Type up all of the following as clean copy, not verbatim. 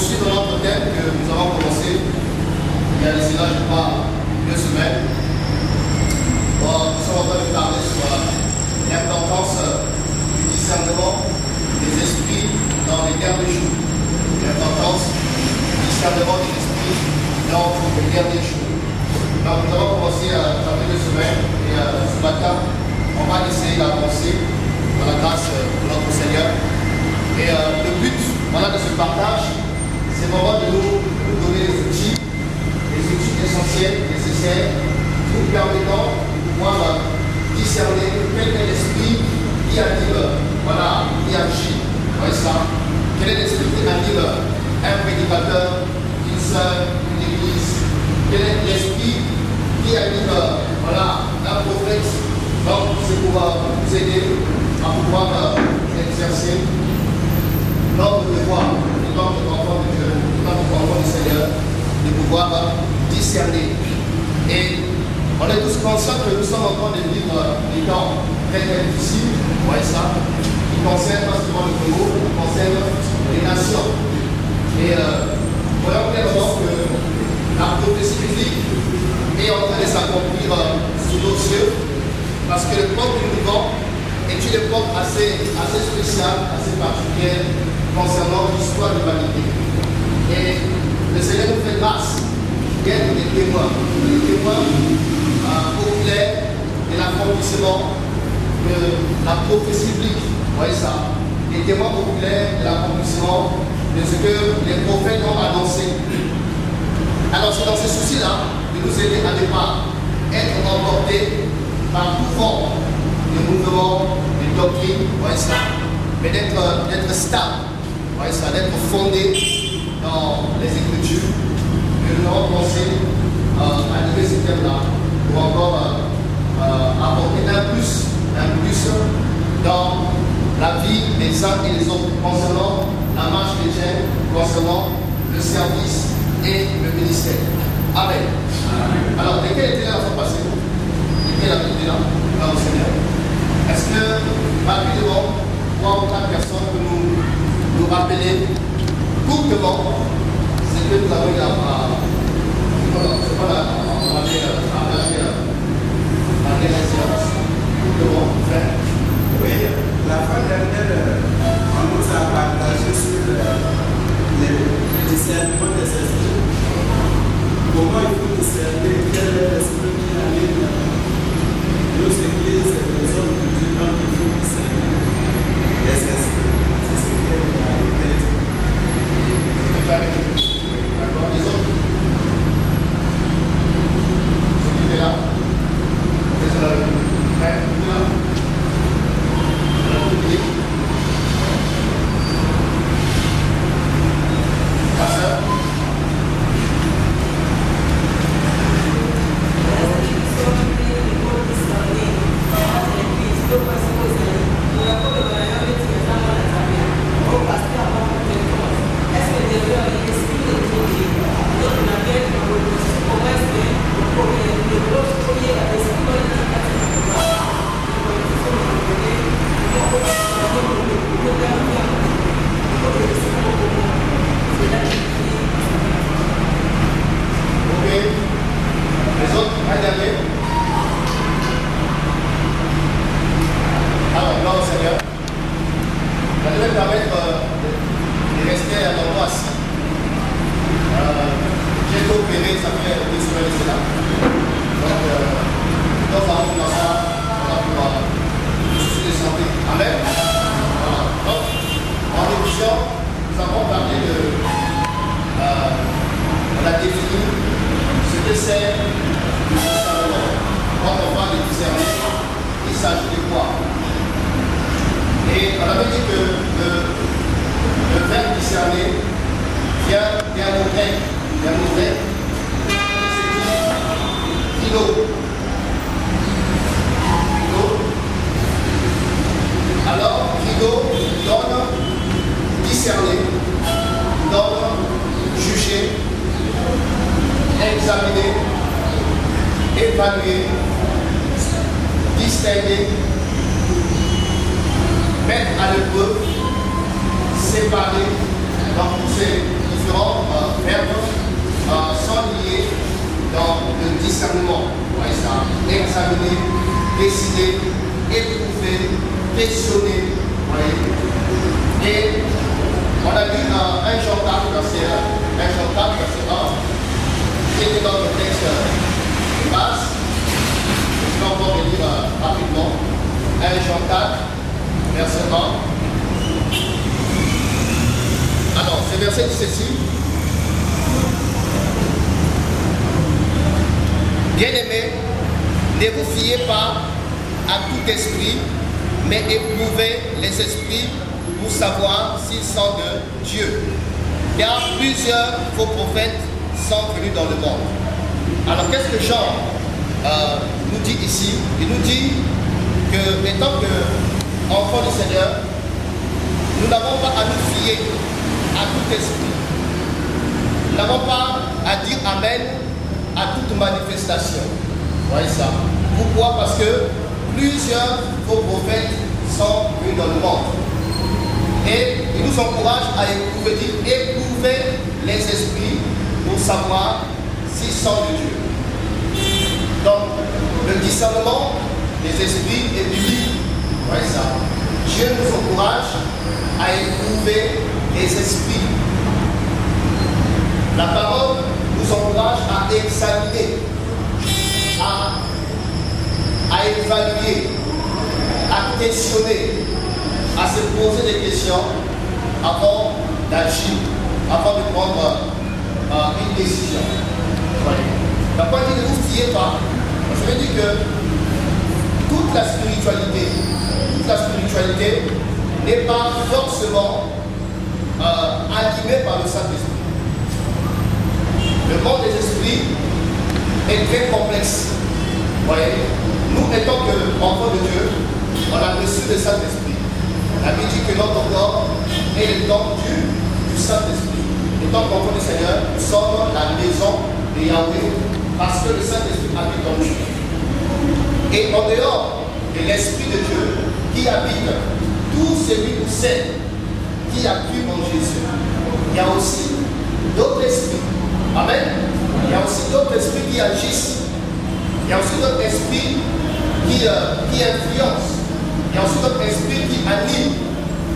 poursuivre notre thème que nous avons commencé il y a déjà, je crois, 2 semaines. Bon, nous sommes en train de parler sur l'importance du discernement des esprits dans les derniers jours. L'importance du discernement des esprits dans les derniers jours. Donc nous avons commencé à parler 2 semaines et ce matin, on va essayer d'avancer dans la grâce de notre Seigneur. Et le but de ce partage, c'est vraiment de nous donner les outils essentiels, nécessaires, nous permettant de pouvoir discerner quel est l'esprit qui anime, qui agit. Vous voyez ça? Quel est l'esprit qui anime un prédicateur, une sœur, une église? Quel est l'esprit qui anime un prophète? Donc, c'est pour nous aider à pouvoir exercer notre devoir en tant qu'enfant de Dieu, en tant qu'enfant du Seigneur, de pouvoir discerner. Et on est tous conscients que nous sommes en train de vivre des temps très très difficiles, vous voyez ça, qui concernent pas seulement le Congo, qui concernent les nations. Et voyons clairement que la prophétie biblique est en train de s'accomplir sous nos yeux, parce que le peuple du vivant est une époque assez spéciale, assez particulière concernant l'histoire de l'humanité. Et le Seigneur nous fait grâce d'être des témoins populaires de l'accomplissement de la prophétie biblique. Vous voyez ça? Des témoins populaires de l'accomplissement de ce que les prophètes ont annoncé. Alors c'est dans ce souci-là de nous aider à ne pas être emportés par tout vent de mouvements, de doctrines, vous voyez ça, mais d'être stable, vous voyez ça, d'être fondé dans les Écritures. Que nous avons pensé animer ce thème-là pour encore apporter un plus dans la vie des uns et des autres concernant la marche chrétienne, concernant le service et le ministère. Amen. Alors, lesquels étaient là la fois passée? Lesquels étaient là au Seigneur? Est-ce que rapidement, 3 ou 4 personnes peuvent nous rappeler courtement ce que nous avons eu à la dernière séance? Courtement, frère. Oui, la fois dernière, on nous a partagé sur le discernement des esprits. Comment il faut discerner quel est l'esprit qui anime nos églises et les hommes de Dieu, donc il faut discerner les esprits. C'est ce qu'elle a dit. D'accord, les autres? Ceux qui étaient là? Frère, là? Pasteur? Alors, Rideau donne discerner, donne juger, examiner, évaluer, distinguer, mettre à l'épreuve, séparer dans tous ces différents discernement. Ouais, ça. Examiner, décider, éprouver, questionner. Ouais. Et on a lu dans 1 Jean 4, verset 1, qui était dans le texte de base. Je vais encore le lire rapidement. 1 Jean 4, verset 1. Alors, ce verset dit ceci. Bien-aimés, ne vous fiez pas à tout esprit, mais éprouvez les esprits pour savoir s'ils sont de Dieu. Car plusieurs faux prophètes sont venus dans le monde. Alors qu'est-ce que Jean nous dit ici? Il nous dit que, étant qu'enfants du Seigneur, nous n'avons pas à nous fier à tout esprit. Nous n'avons pas à dire Amen à toute manifestation. Vous voyez ça? Pourquoi? Parce que plusieurs faux prophètes sont venus dans le monde. Et il nous encourage à éprouver les esprits pour savoir s'ils sont de Dieu. Donc, le discernement des esprits est biblique. Vous voyez ça? Dieu nous encourage à éprouver les esprits. La parole nous encourage à examiner, à évaluer, à questionner, à se poser des questions avant d'agir, avant de prendre une décision. Donc, quand il dit ne vous fiez pas, ça veut dire que toute la spiritualité n'est pas forcément animée par le Saint-Esprit. Le monde des esprits est très complexe. Vous voyez, nous, étant qu'enfants de Dieu, on a reçu le Saint-Esprit. La Bible dit que notre corps est le temple du Saint-Esprit. Étant qu'enfants du Seigneur, nous sommes la maison de Yahweh parce que le Saint-Esprit habite en nous. Et en dehors de l'Esprit de Dieu qui habite tout celui ou celle qui a cru en Jésus, il y a aussi d'autres esprits. Amen. Il y a aussi d'autres esprits qui agissent. Il y a aussi d'autres esprits qui influencent. Il y a aussi d'autres esprits qui animent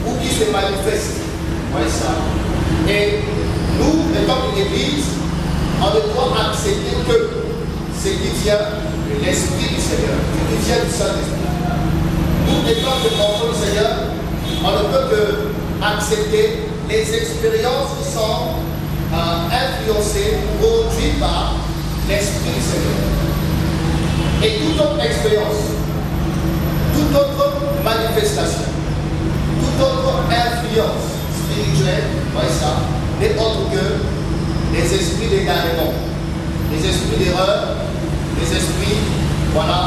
ou qui se manifestent. Vous voyez ça? Et nous, étant une église, on ne doit accepter que ce qui vient de l'Esprit du Seigneur, ce qui vient du Saint-Esprit. Nous, étant que enfants du Seigneur, on ne peut que accepter les expériences qui sont influencées, produites par l'Esprit du Seigneur. Et toute autre expérience, toute autre manifestation, toute autre influence spirituelle, voyez ça, n'est autre que les esprits d'égarement, les esprits d'erreur, les esprits, voilà,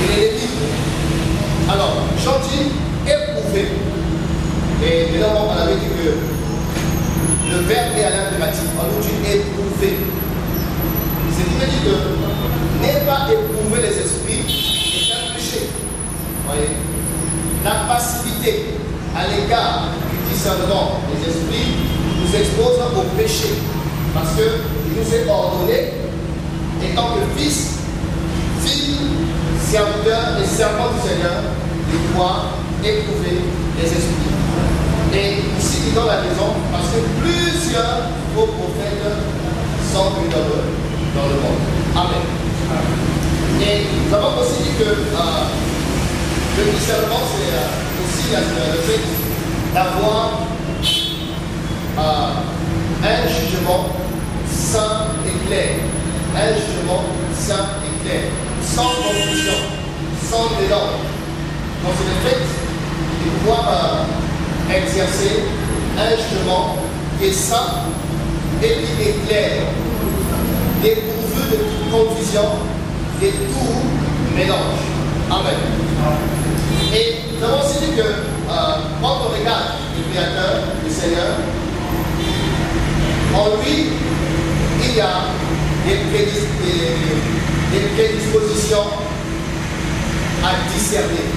et les livres. Alors, Jean dit éprouver. Et évidemment, on avait dit que le verbe est à l'impératif, on nous dit éprouver. Ce qui veut dire que ne pas éprouver les esprits est un péché. Voyez, la passivité à l'égard du discernement des esprits nous expose au péché. Parce qu'il nous est ordonné, étant que fils, fille, serviteur et servant du Seigneur, de pouvoir éprouver les esprits. Et ici, il donne la raison parce que plusieurs faux prophètes sont venus dans le monde. Amen. Et nous avons aussi dit que le discernement, c'est aussi le fait d'avoir un jugement saint et clair. Un jugement saint et clair. Sans confusion, sans mélange. Donc c'est le fait de pouvoir exercer un jugement qui est saint et qui est clair, dépourvu de toute confusion et tout mélange. Amen. Et nous avons aussi dit que quand on regarde le Créateur, le Seigneur, en lui, il y a des prédispositions à discerner.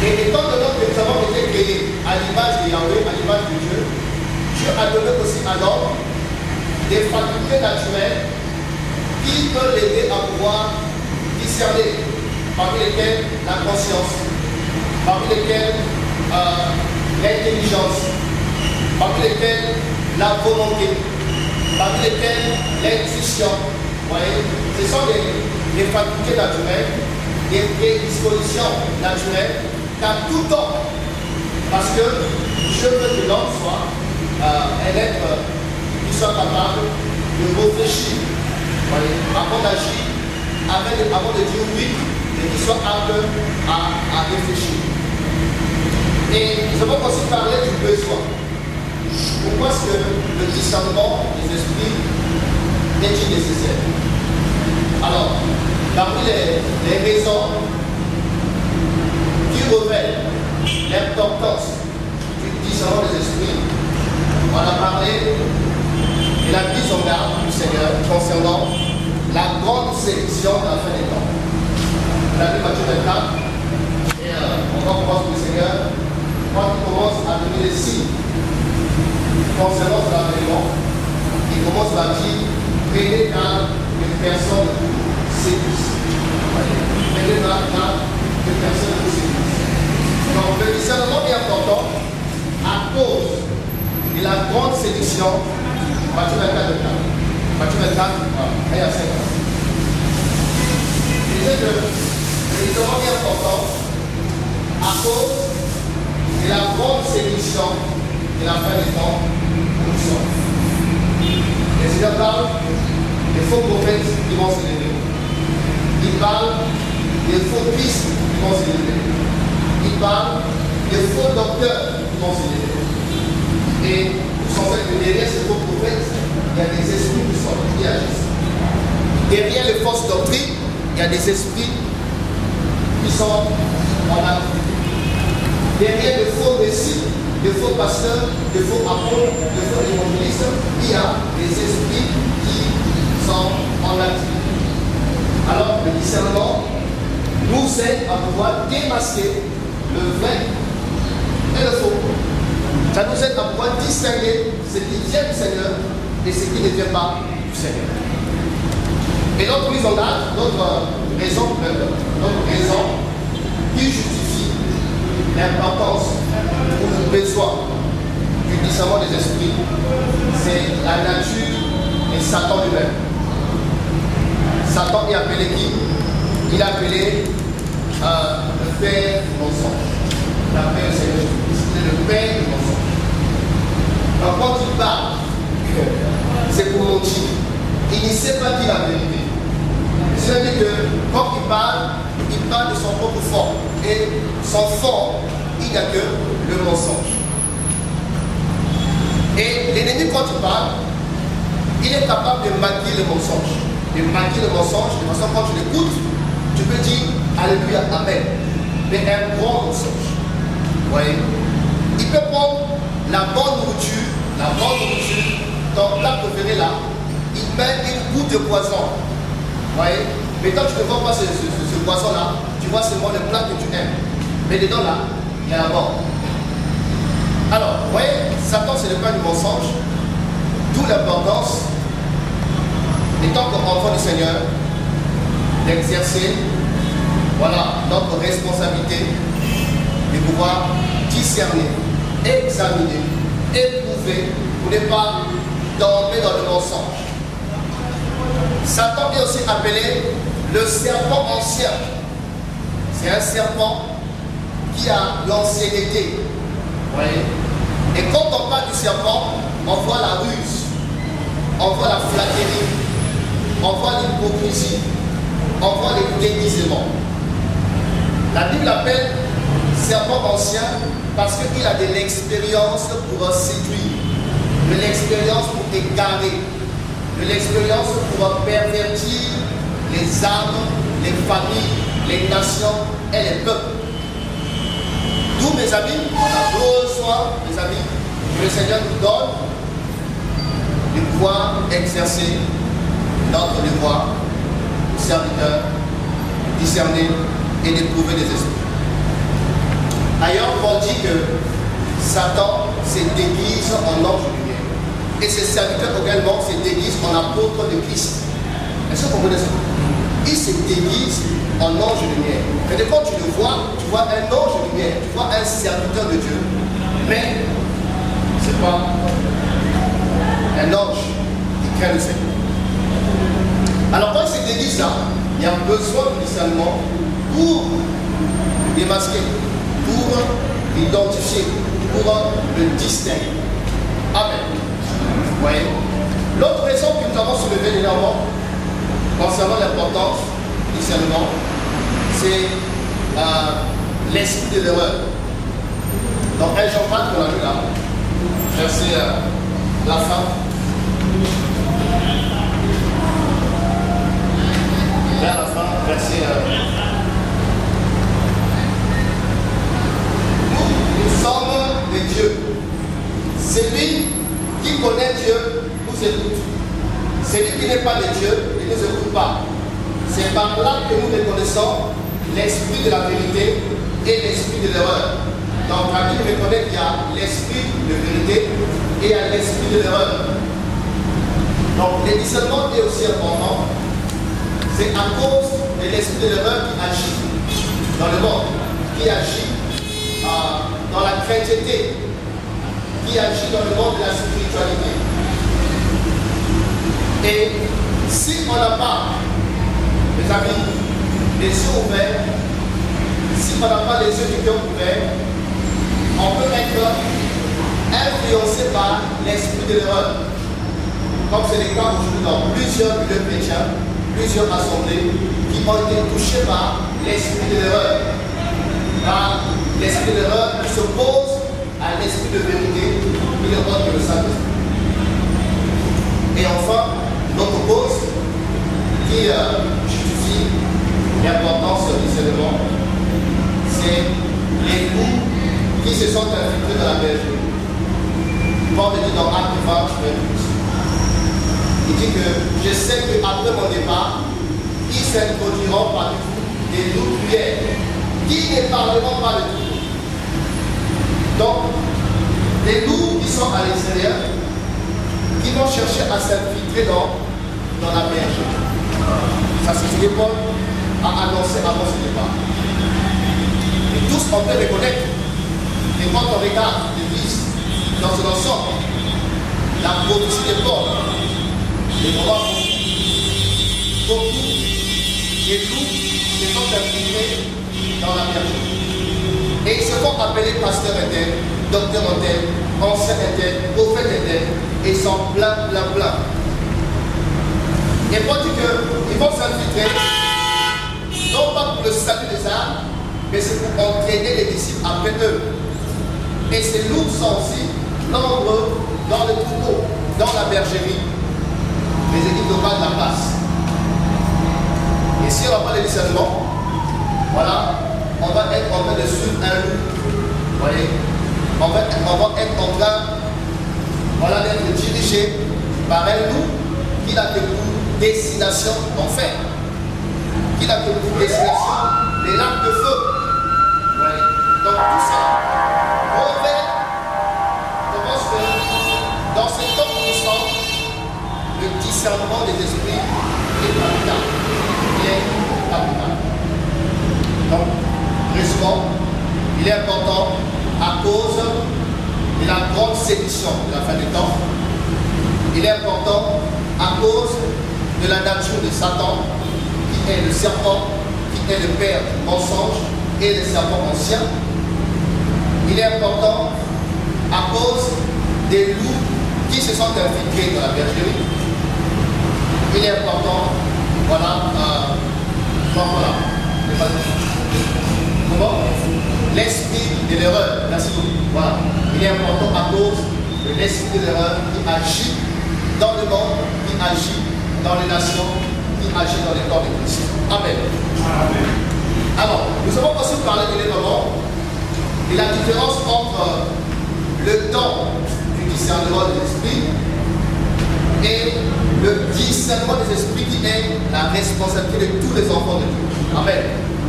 Et étant donné que nous avons été créés à l'image de Yahweh, à l'image de Dieu, Dieu a donné aussi à l'homme des facultés naturelles qui peut l'aider à pouvoir discerner, parmi lesquels la conscience, parmi lesquels l'intelligence, parmi lesquels la volonté, parmi lesquels l'intuition. Vous voyez, ce sont des facultés naturelles, des prédispositions naturelles qu'à tout temps. Parce que je veux que l'homme soit un être qui soit capable de réfléchir, avant d'agir, avant de dire oui, et qui soit apte à réfléchir. Et nous avons aussi parlé du besoin. Pourquoi est-ce que le discernement des esprits est-il nécessaire? Alors, parmi les raisons qui révèlent l'importance du discernement des esprits, on a parlé de la mise en garde du Seigneur concernant la grande sélection de la fin des temps. On a lu Matthieu 24 et on commence le Seigneur quand il commence à donner les signes concernant cet avènement. Il commence à dire prenez garde que personne séduise. Prenez garde que personne ne séduise. Donc le discernement est important à cause de la grande séduction. Matthieu 24, Matthieu 24, et à 5. Je disais que le discernement est important à cause de la grande séduction de la fin des temps où nous sommes. Le Seigneur parle des faux prophètes qui vont s'élever. Il parle des faux Christ qui vont s'élever. Il parle des faux docteurs qui vont s'élever. Et nous sommes que derrière ces faux prophètes, il y a des esprits qui agissent. Derrière les fausses doctrines, il y a des esprits qui sont en activité. Derrière les faux récits, les faux pasteurs, les faux apôtres, les faux évangélistes, il y a des esprits qui sont en activité. Alors, le discernement nous aide à pouvoir démasquer le vrai et le faux. Ça nous aide à pouvoir distinguer ce qui vient du Seigneur et ce qui ne vient pas du Seigneur. Et notre mise en garde, notre raison qui justifie l'importance ou le besoin du discernement des esprits, c'est la nature et Satan lui-même. Satan est appelé qui? Il est appelé le père du mensonge. Il appelle le Seigneur Jésus-Christ. Il est le père du mensonge. Donc quand il parle, c'est pour mentir. Il ne sait pas dire la vérité. C'est-à-dire que quand il parle de son propre fond. Et son fond, il n'y a que le mensonge. Et l'ennemi, quand il parle, il est capable de maquiller le mensonge. De maquiller le mensonge, de façon quand tu l'écoutes, tu peux dire Alléluia, Amen. Mais un grand mensonge. Vous voyez? Il peut prendre la bonne nourriture, ton plat préféré là, il met une goutte de poison. Vous voyez? Mais quand tu ne vois pas ce poison là, tu vois seulement le plat que tu aimes. Mais dedans là, il y a la mort. Alors, vous voyez, Satan c'est le père du mensonge, d'où l'importance, étant qu'enfant du Seigneur, d'exercer, voilà, notre responsabilité de pouvoir discerner, examiner, éprouver, pour ne pas tomber dans le mensonge. Satan est aussi appelé le serpent ancien. C'est un serpent qui a l'ancienneté. Vous voyez? Et quand on parle du serpent, on voit la ruse, on voit la flatterie, on voit l'hypocrisie, on voit les déguisements. La Bible l'appelle serpent ancien parce qu'il a de l'expérience pour séduire, de l'expérience pour égarer, de l'expérience pour pervertir les âmes, les familles, les nations et les peuples. D'où, mes amis, on a besoin, mes amis, que le Seigneur nous donne de pouvoir exercer notre devoir de serviteur, discerner et d'éprouver les esprits. D'ailleurs, on dit que Satan se déguise en ange de lumière. Et ses serviteurs également se déguisent en apôtres de Christ. Est-ce que vous comprenez ça? Il se déguise en ange de lumière. Et de quand tu le vois, tu vois un ange de lumière, tu vois un serviteur de Dieu. Mais c'est pas un ange qui craint le Seigneur. Alors quand il se déguise là, il y a besoin de discernement pour démasquer, pour identifier, pour le distinguer. Amen. Vous voyez? L'autre raison que nous avons soulevée énormément concernant l'importance du discernement, c'est l'esprit de l'erreur. Dans 1 Jean 4, on a vu là, verset la fin. Vers la fin, verset nous sommes des dieux. Celui qui connaît Dieu nous écoute. Celui qui n'est pas de Dieu, il ne nous écoute pas. C'est par là que nous reconnaissons l'esprit de la vérité et l'esprit de l'erreur. Donc, quand il reconnaît qu'il y a l'esprit de vérité et il y a l'esprit de l'erreur. Donc, le discernement est aussi important. C'est à cause de l'esprit de l'erreur qui agit dans le monde, qui agit dans la chrétienté, qui agit dans le monde de la spiritualité. Et si on n'a pas, mes amis, les yeux ouverts, si on n'a pas les yeux du cœur ouverts, on peut être influencé par l'esprit de l'erreur. Comme c'est le cas aujourd'hui dans plusieurs milieux chrétiens, plusieurs assemblées qui ont été touchées par l'esprit de l'erreur. Par l'esprit de l'erreur qui s'oppose à l'esprit de vérité qui est autre que le Saint-Esprit. Et enfin, notre cause qui justifie l'importance du discernement, c'est les loups qui se sont infiltrés dans la bergerie. Paul dit dans Acte 20, il dit que je sais qu'après mon départ, ils s'introduiront parmi vous des loups cruels qui ne parleront pas de tout. Donc, des loups qui sont à l'extérieur, qui vont chercher à s'infiltrer dans la bergerie. Ça, c'est ce que Paul a annoncé avant ce départ. Et tous on peut reconnaître que quand on regarde l'Église dans son ensemble, la prophétie de Paul, les moments beaucoup des loups qui sont infiltrés dans la bergerie. Et ils se font appeler pasteur interne, docteur interne, ancien interne, prophète interne, et ils sont plein. Et Paul dit qu'ils vont s'infiltrer, non pas pour le salut des âmes, mais c'est pour entraîner les disciples après eux. Et ces loups sont aussi nombreux dans le troupeau, dans la bergerie, les équipes locales de la place. Et si on n'a pas le discernement, voilà, on va être en train de suivre un loup. Vous voyez, on va être en train, voilà, d'être dirigé par un loup qui n'a que pour destination d'enfer, qui n'a que pour destination les lacs de feu. Vous voyez, donc tout ça revêt, commence que dans ce temps où nous sommes, le discernement des esprits est capital. Il est capital. Donc, résumons, il est important à cause de la grande séduction de la fin du temps. Il est important à cause de la nature de Satan, qui est le serpent, qui est le père du mensonge et le serpent ancien. Il est important à cause des loups qui se sont infiltrés dans la bergerie. Il est important, voilà, comment? L'esprit de l'erreur. Merci beaucoup. Voilà. Il est important à cause de l'esprit de l'erreur qui agit dans le monde, qui agit dans les nations, qui agit dans les corps de Christ. Amen. Amen. Alors, nous avons aussi parlé de l'événement et la différence entre le don du discernement des esprits et le discernement des esprits qui est la responsabilité de tous les enfants de Dieu. Amen.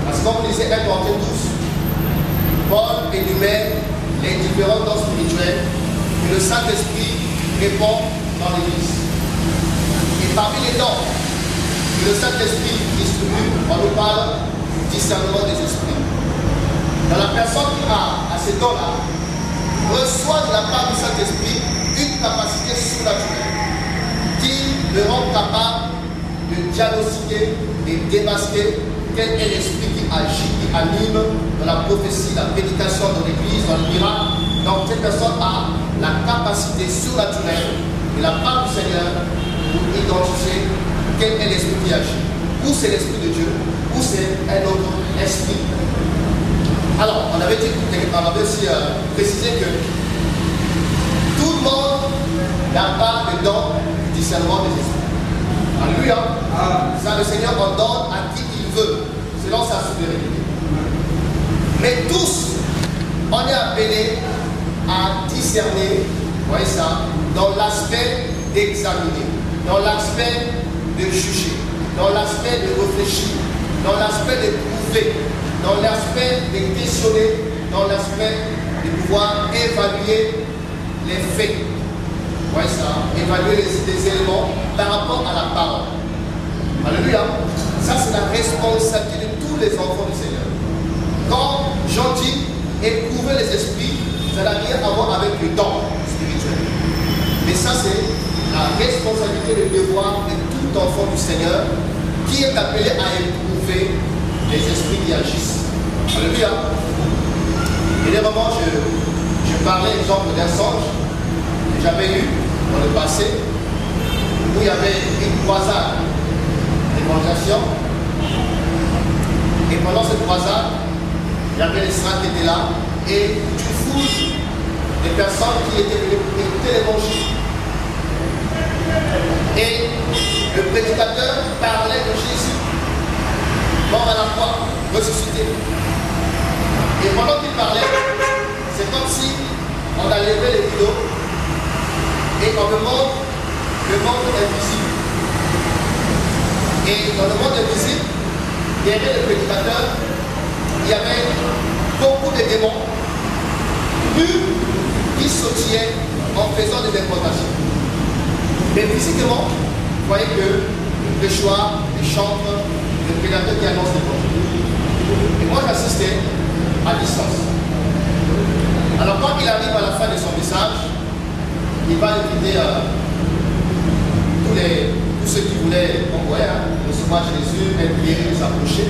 Parce que comme on disait 1 Corinthiens 12, Paul énumère les différents dons spirituels que le Saint-Esprit répond dans l'Église. Et parmi les dons, le Saint-Esprit distribue, on nous parle discernement des esprits. Dans la personne qui a ces dons-là, reçoit de la part du Saint-Esprit une capacité surnaturelle qui le rend capable de diagnostiquer et démasquer quel est l'esprit qui agit, qui anime dans la prophétie, la prédication dans l'église, dans le miracle. Donc cette personne a la capacité surnaturelle de la part du Seigneur pour identifier quel est l'esprit qui agit. Ou c'est l'esprit de Dieu, ou c'est un autre esprit. Alors, on avait aussi précisé que tout le monde n'a pas le don du discernement des esprits. Alléluia. Ça, le Seigneur en donne à qui il veut, selon sa souveraineté. Mais tous, on est appelés à discerner, vous voyez ça, dans l'aspect d'examiner, dans l'aspect de juger, dans l'aspect de réfléchir, dans l'aspect de prouver, dans l'aspect de questionner, dans l'aspect de pouvoir évaluer les faits. Vous voyez ça, évaluer les éléments par rapport à la parole. Alléluia. Ça, c'est la responsabilité de tous les enfants du Seigneur. Quand Jean dit éprouver les esprits, ça n'a rien à voir avec le don spirituel. Mais ça, c'est la responsabilité, le devoir de tout enfant du Seigneur qui est appelé à éprouver les esprits qui agissent. Alléluia. Et des moments, je parlais, exemple, d'un songe que j'avais eu dans le passé, où il y avait une croisade d'évangélisation. Et pendant cette croisade, il y avait les saints qui étaient là, et une foule de personnes qui étaient venues pour écouter l'évangile. Et le prédicateur parlait de Jésus, mort à la croix, ressuscité. Et pendant qu'il parlait, c'est comme si on a levé les rideaux et on me montre le monde invisible. Et dans le monde invisible, derrière le prédicateur, il y avait beaucoup de démons nus qui sautillaient en faisant des incantations. Mais physiquement, vous voyez que le péchoir, les chantres, le prédicateur qui annonce l'évangile. Et moi j'assistais à distance. Alors quand il arrive à la fin de son message, il va inviter tous ceux qui voulaient recevoir Jésus, être guéris, de s'approcher.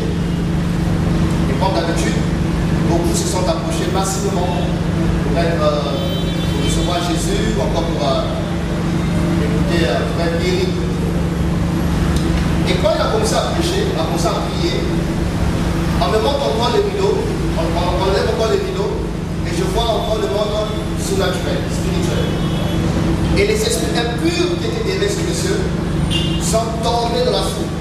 Et comme d'habitude, beaucoup se sont approchés massivement pour recevoir Jésus, ou encore pour être guéri. Et quand il a commencé à prêcher, il a commencé à prier, on me montre encore les rideaux, on lève encore les rideaux, et je vois encore le monde surnaturel, spirituel. Et les esprits impurs qui étaient derrière ce monsieur sont tombés dans la foule.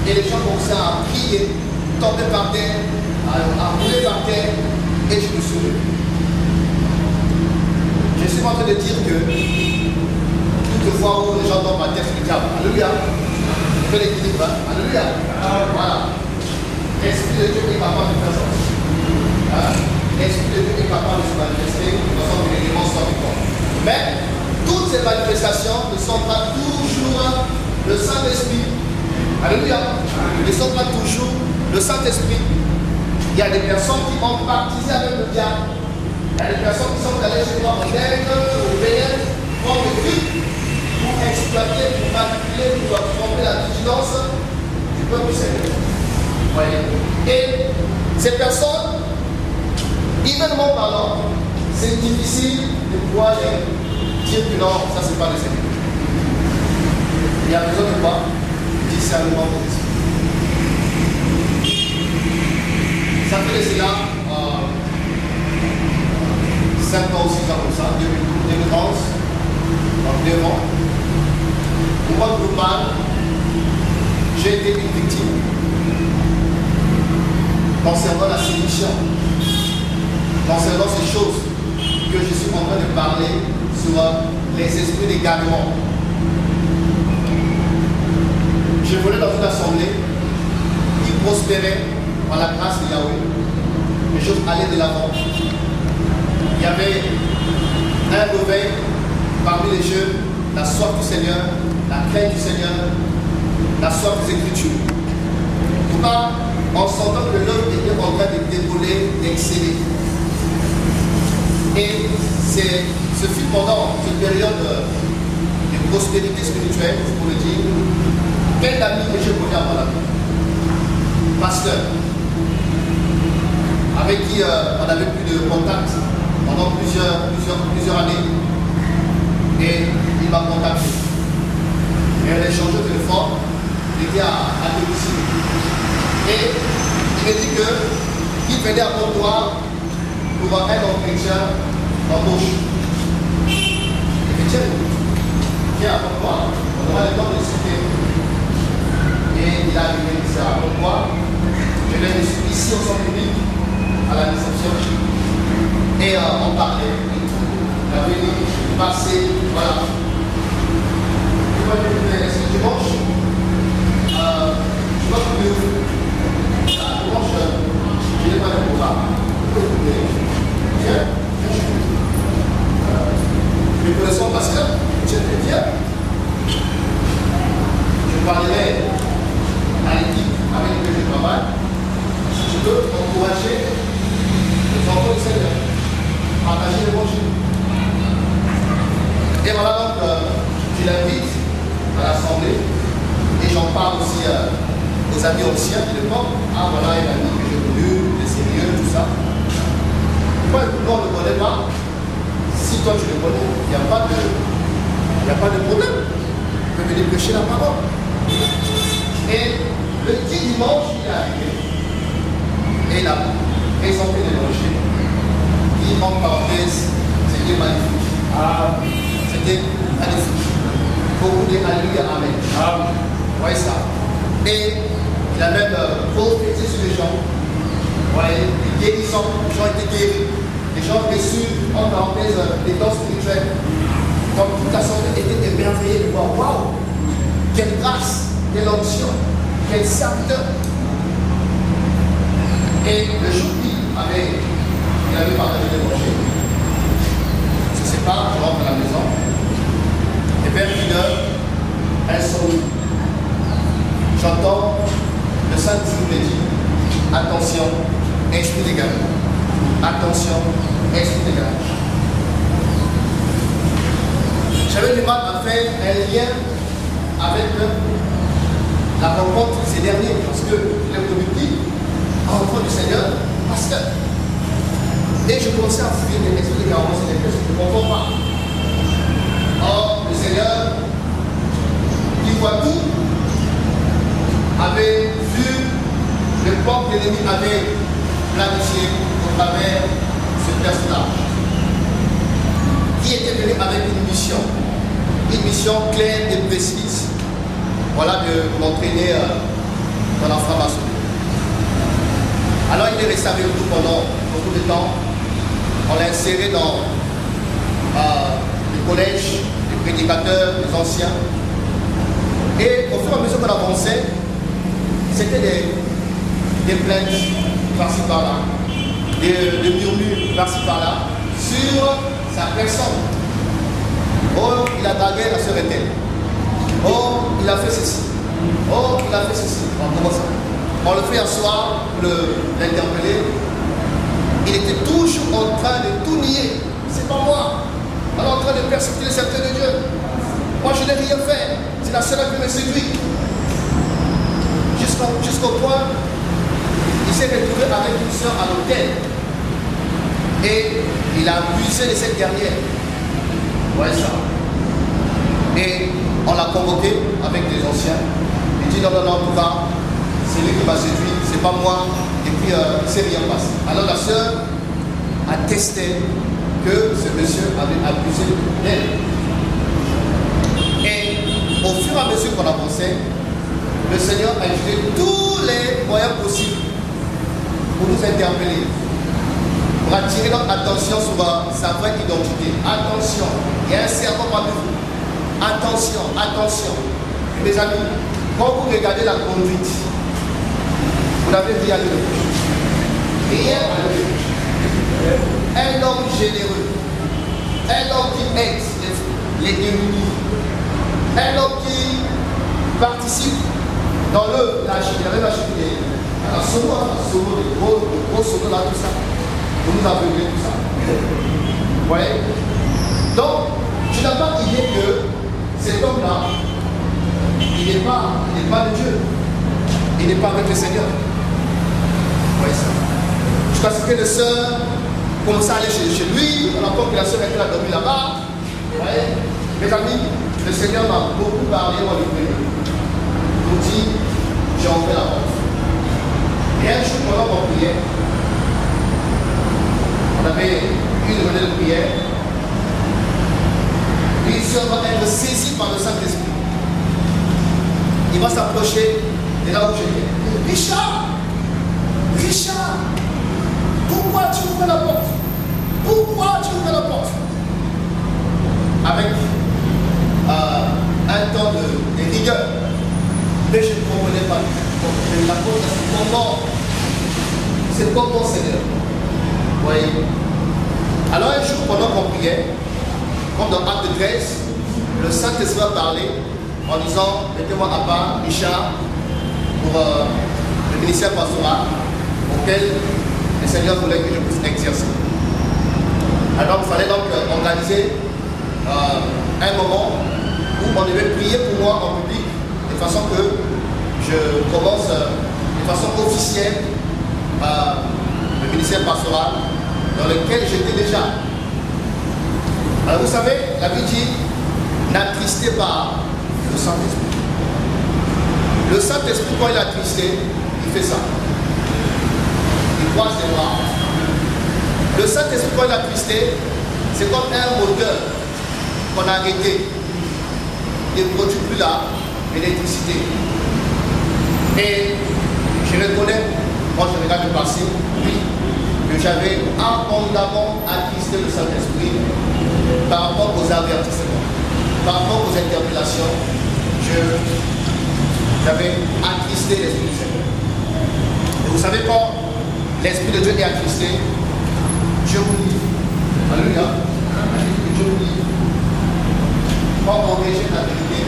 Et les gens commençaient à prier, tomber par terre, à rouler par terre, et je me suis levé. Je suis en train de dire que toutefois où les gens tombent par terre, c'est le diable. Alléluia. Je fais l'équilibre. Alléluia. Voilà. L'Esprit de Dieu est capable de faire ça. L'Esprit de Dieu est capable de se manifester de façon que les démons soient victoires. Mais toutes ces manifestations ne sont pas toujours le Saint-Esprit. Alléluia. Ne sont pas toujours le Saint-Esprit. Il y a des personnes qui ont baptisé avec le diable. Il y a des personnes qui sont allées chez moi en Inde, au Bénin, prendre le truc pour exploiter, pour manipuler, pour tromper la vigilance du peuple seigneur. Et ces personnes, humainement parlant, c'est difficile de pouvoir dire que non, ça c'est pas le Seigneur. Il y a besoin de quoi? Discernement de l'esprit. Ça fait de cela 5 ans ou 6 ans comme ça, 2011, donc 2 ans. Au mois de global, j'ai été une victime concernant la séduction, concernant ces choses que je suis en train de parler sur les esprits d'égarement. Je venais dans une assemblée qui prospérait par la grâce de Yahweh. Les choses allaient de l'avant. Il y avait un réveil parmi les jeunes, la soif du Seigneur, la crainte du Seigneur. la soif des Écritures. Pourquoi? En sentant que l'homme était en train de dévoler, d'exceller. Et ce fut pendant cette période de prospérité spirituelle, pour le dire, quel ami que j'ai connu avant la vie? Pasteur, avec qui on avait plus de contact pendant plusieurs années. Et il m'a contacté. Et on a échangé au téléphone, il était à domicile. Et il m'a dit qu'il venait à Pontoir pour un entretien d'embauche. Il m'a dit, tiens, à Pontoir, on aura le temps de discuter. Et il a arrivé ici à Pontoir. Je l'ai reçu ici au centre public, à la réception. Et on parlait. Il a venu passer, voilà. Est-ce que dimanche, je vois que dimanche, je n'ai pas de programme. Viens, nous connaissons Pascal, tu es bien. Je parlerai à l'équipe avec laquelle je travaille. Je peux encourager les enfants du Seigneur, partager l'évangile. Et voilà donc, je l'invite à l'assemblée et j'en parle aussi aux amis anciens qui le font. Ah voilà, un ami que j'ai connu, il est sérieux, tout ça. Pourquoi on ne le connaît pas? Si toi tu le connais, il n'y a pas de problème. Tu peux venir prêcher la parole. Et le 10 dimanche, il est arrivé. Et il a présenté l'évangile. Qui, en parenthèse, c'était magnifique. Ah. C'était magnifique. Beaucoup de alléluia, amen. Ah. Voyez ça. Et il a même prophétisé sur les gens. Voyez, les guérissants, les gens étaient guéris. Les gens reçus, en parenthèse, des dons spirituels. Comme toute l'assemblée était émerveillée de voir, waouh, quelle grâce, quelle onction, quel serviteur. Et le jour qu'il avait partagé l'évangile, je ne sais pas, je rentre à la maison, et vers 1h, elle sonne. J'entends le Saint-Esprit me dit, attention, esprit dégagé. Attention, esprit dégagé. J'avais du mal à faire un lien avec la rencontre de ces derniers, parce que je l'ai communiqué rencontre du Seigneur, pasteur. Et je commençais à fouiller les esprits de carence et des choses que je ne comprends pas. Or, le Seigneur, qui voit tout, avait vu le plan que l'ennemi avait planifié au travers de ce personnage, qui était venu avec une mission claire et précise. Voilà de m'entraîner dans la franc-maçonnerie. Alors il est resté avec nous pendant beaucoup de temps. On l'a inséré dans le collège, les prédicateurs, les anciens. Et au fur et à mesure qu'on avançait, c'était des plaintes par-ci par-là, des murmures par-ci par-là sur sa personne. Oh, il a dragué la sœur Ethel. Oh, il a fait ceci. Oh, il a fait ceci. Comment ça? On le fait asseoir, l'interpeller. Il était toujours en train de tout nier. C'est pas moi. On est en train de persécuter le serviteur de Dieu. Moi, je n'ai rien fait. C'est la seule qui me séduit. Jusqu'au point, il s'est retrouvé avec une sœur à l'hôtel. Et il a abusé de cette dernière. Ouais, ça. Et on l'a convoqué avec des anciens. Il dit non, en tout cas, c'est lui qui m'a séduit, c'est pas moi. Et puis, il ne s'est rien passé. Alors la sœur a testé que ce monsieur avait abusé d'elle. Et au fur et à mesure qu'on avançait, le Seigneur a utilisé tous les moyens possibles pour nous interpeller, pour attirer notre attention sur sa vraie identité. Attention, il y a un serpent parmi vous. Attention, attention. Mes amis, quand vous regardez la conduite, vous n'avez rien à le reprocher. Rien à le reprocher. Un homme généreux, un homme qui aide les démunis, un homme qui participe dans l'œuvre. Il avait acheté un solo, des gros solos là, tout ça. Pour nous aveugler, tout ça. Vous voyez? Donc, tu n'as pas idée que cet homme-là, il n'est pas de Dieu. Il n'est pas avec le Seigneur. Vous voyez ça? Jusqu'à ce que les sœurs commencent à aller chez lui, on entend que la sœur était dormi là-bas. Vous voyez? Mes amis, le Seigneur m'a beaucoup parlé au livre. Il nous dit, j'ai ouvert la porte. Et un jour, pendant qu'on priait, on avait une journée de prière. Une sœur va être saisie par le Saint-Esprit. Il va s'approcher de là où j'étais. Richard, pourquoi tu ouvres la porte? Pourquoi tu ouvres la porte? Avec un temps de rigueur. Mais je ne comprenais pas. La porte, c'est comment Seigneur. Vous voyez? Alors un jour, pendant qu'on priait, comme dans Acte 13, le Saint-Esprit a parlé en disant, mettez-moi à part Richard pour le ministère pastoral auquel le Seigneur voulait que je puisse exercer. Alors il fallait donc organiser un moment où on devait prier pour moi en public, de façon que je commence de façon officielle le ministère pastoral dans lequel j'étais déjà. Alors vous savez, la Bible dit, n'attristez pas le Saint-Esprit. Le Saint-Esprit, quand il est attristé, il fait ça. Il croise les bras. Le Saint-Esprit, quand il est attristé, c'est comme un moteur qu'on a arrêté. Il ne produit plus l'électricité. Et je reconnais, quand je regarde le passé, oui, que j'avais abondamment attristé le Saint-Esprit par rapport aux avertissements, par rapport aux interpellations. J'avais attristé l'Esprit du Seigneur. Et vous savez, quand l'Esprit de Dieu est attristé, Dieu vous livre. Alléluia. Dieu vous livre. Quand on rejette la vérité,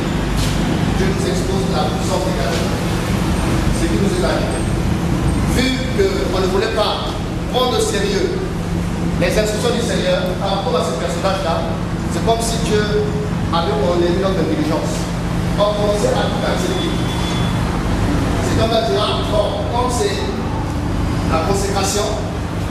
Dieu nous expose la puissance des gars. C'est ce qui nous est arrivé. Vu qu'on ne voulait pas prendre au sérieux les instructions du Seigneur par rapport à ce personnage-là, c'est comme si Dieu avait ordonné notre diligence. On commençait à tout accepter. C'est comme à dire, bon, comme c'est la consécration,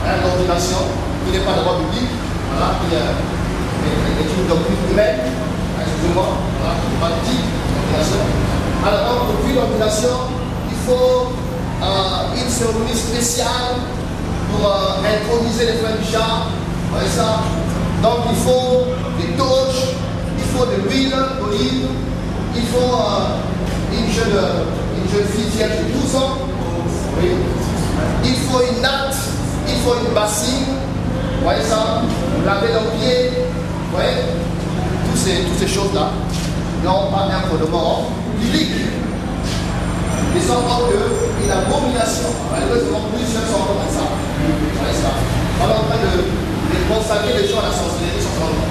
l'ordination, qui n'est pas d'abord biblique, voilà, qui est une doctrine humaine, excusez-moi, voilà, qui n'est pas biblique, l'ordination. Alors, depuis l'ordination, il faut une cérémonie spéciale pour introniser les frères du char. Vous voyez ça? Donc il faut des torches, il faut de l'huile d'olive, il faut une jeune fille vierge de 12 ans. Oui. Il faut une natte, il faut une bassine. Vous voyez ça? Laver leurs pieds. Vous voyez? Toutes ces choses-là n'ont pas un fondement biblique. Ils sont hors une abomination. Malheureusement, plusieurs sont comme ça. Vous voyez ça? On est en train de consacrer les gens à la sorcellerie sur son nom.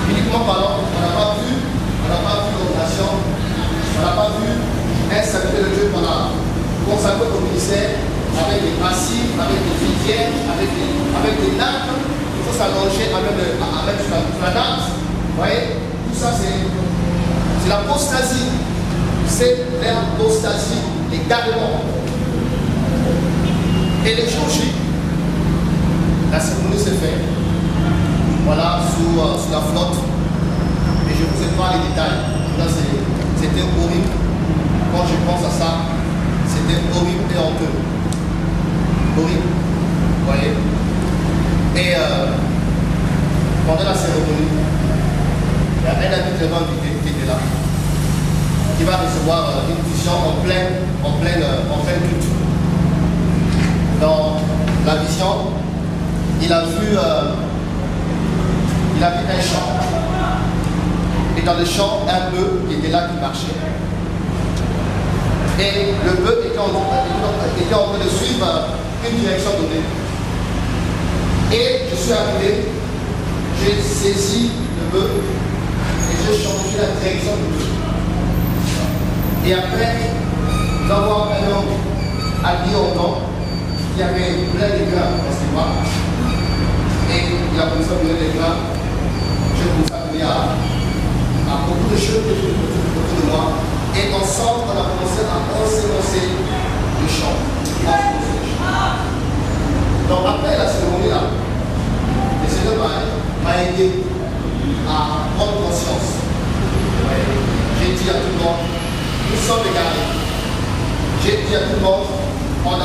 Uniquement parlant, on n'a pas vu l'ordination, on n'a pas vu un serviteur de Dieu qu'on a consacré au ministère avec des bassines, avec des filières, avec des nappes. Il faut s'allonger à même la nappe. Vous voyez? Tout ça, c'est l'apostasie. C'est l'apostasie, également. Et les jours J, la cérémonie s'est faite, voilà, sous la flotte. Et je ne vous ai pas les détails. C'était horrible. Quand je pense à ça, c'était horrible et honteux. Horrible. Vous voyez? Et pendant la cérémonie, il y a un ami très invité qui était là, qui va recevoir une vision en pleine lutte. Dans la vision, il a vu un champ. Et dans le champ, un bœuf qui était là, qui marchait. Et le bœuf était en train de suivre une direction donnée. Et je suis arrivé, j'ai saisi le bœuf et j'ai changé la direction du bœuf. Et après, nous avons un homme habillé en blanc qui avait plein de grains dans ses bras. Et il a commencé à brûler les grains. J'ai commencé à donner à beaucoup de choses autour de moi. Et ensemble, on a commencé à ensemencer le champ. Donc après la cérémonie là, le Seigneur m'a aidé à prendre conscience. J'ai dit à tout le monde, nous sommes égarés. J'ai dit à tout le monde, on a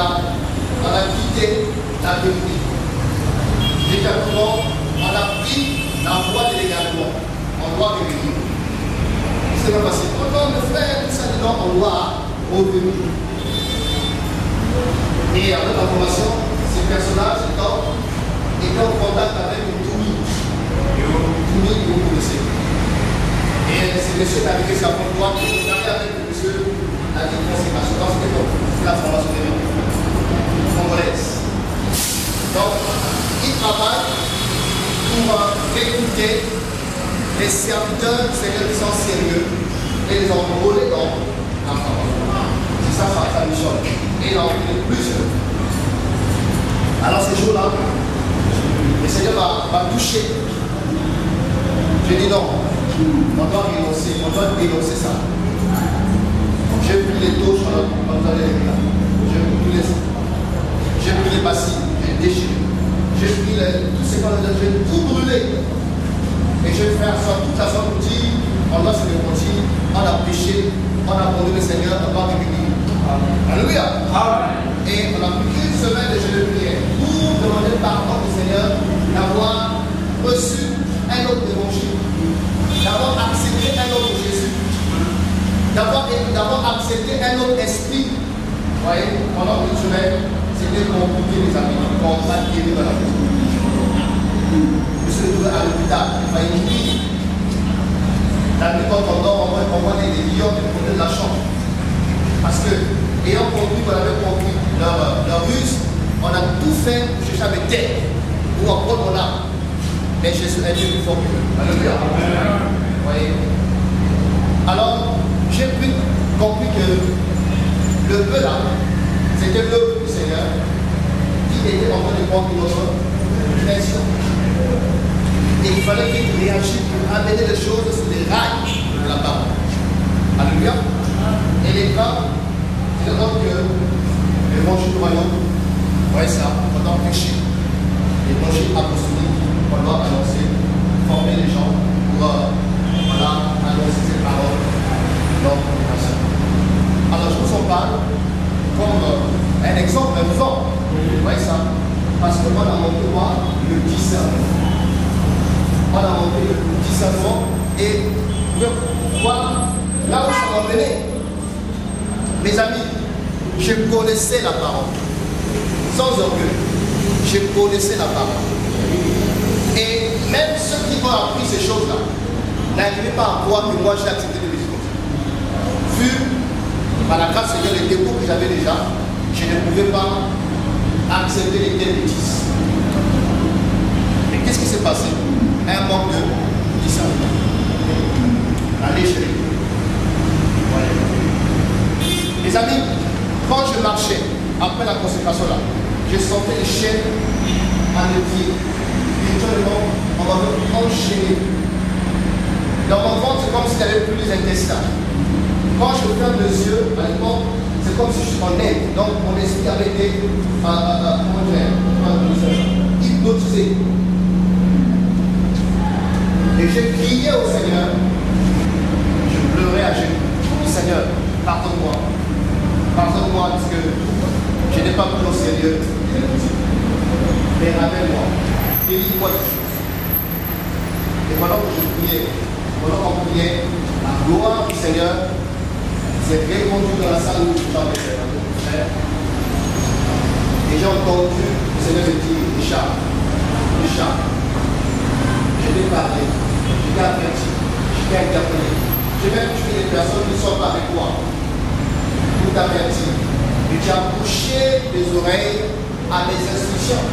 quitté la vérité. J'ai dit à tout le monde, on a pris la voie de l'égarement. On doit revenir. C'est pas facile. On doit le faire, tout ça dedans, on doit revenir. Et avec la formation, ces personnages étaient en contact avec le Toumi. Toumi, vous connaissez. Et c'est monsieur qui a vécu sa propre voix, qui est avec le monsieur à la consécration. Donc c'était la formation des congolaise. Donc, il travaille pour écouter les serviteurs du Seigneur qui sont sérieux et les enrôler dans la parole. C'est ça sa mission. Et il a envoyé plusieurs. Alors ces jours-là, le Seigneur m'a touché. J'ai dit non, on doit dénoncer ça. J'ai pris les touches, on doit les régler. J'ai pris les bassines, j'ai déchiré. J'ai pris tout ce qu'on a déjà, j'ai tout brûlé. Et je vais faire ça toute la soirée pour dire, on doit se repentir, on a péché, on a abandonné le Seigneur, on doit revenir. Alléluia. Et on a pris une semaine de jeûne de prière pour demander pardon au Seigneur d'avoir reçu un autre évangile, d'avoir accepté un autre Jésus, d'avoir accepté un autre esprit. Vous voyez, pendant une semaine, c'était compliqué, les amis, quand on va guérir dans la vie. Je suis retrouvé à l'hôpital, il fallait mourir. La nuit, quand on dort, on voit des lions qui prenaient de la chambre. Parce que, ayant compris qu'on avait compris leur ruse, on a tout fait pour chercher avec terre, pour en prendre mon âme. Mais Jésus est Dieu plus fort que eux. Alléluia. Vous voyez. Alors, j'ai compris que le feu là, c'était l'œuvre du Seigneur qui était en train de prendre notre création. Et il fallait qu'il réagisse pour amener les choses sur les rails de la parole. Alléluia. Et les femmes, c'est donc que l'évangile du royaume, vous voyez ça, on doit prêcher. L'évangile apostolique, on doit annoncer, former les gens pour annoncer ces paroles dans les personnes. Alors je vous en parle comme un exemple vivant. Vous voyez ça? Parce qu'on a montré moi le discernement. On a montré le discernement et vous voir là où ça m'a mené. Mes amis, je connaissais la parole. Sans orgueil, je connaissais la parole. Et même ceux qui ont appris ces choses-là n'arrivaient pas à croire que moi j'ai accepté de les écouter. Vu par la grâce de Dieu, les dépôts que j'avais déjà, je ne pouvais pas accepter les telles bêtises. Et qu'est-ce qui s'est passé? Un manque de discernement. Allez, chérie. Voilà. Les amis, quand je marchais, après la consécration là, je sentais les chaînes à mes pieds. Virtuellement, on m'avait enchaîné. Dans mon ventre, c'est comme s'il n'y avait plus les intestins. Quand je ferme les yeux, à l'époque, c'est comme si je suis en aide. Donc mon esprit avait été hypnotisé. Et j'ai crié au Seigneur. Je pleurais à genoux. Je dis, Seigneur, pardonne-moi. Pardonne-moi parce que je n'ai pas pris au sérieux. Mais ramène-moi. Délivre-moi des choses. Et pendant que je priais, pendant qu'on priait, la gloire du Seigneur s'est répandue dans la salle où je t'avais fait. Et j'ai entendu le Seigneur me dire, Richard, je vais parler, je vais avertir, je vais interpeller. Je vais tuer les personnes qui ne sont pas avec toi pour t'avertir. Et tu as bouché les oreilles à mes instructions.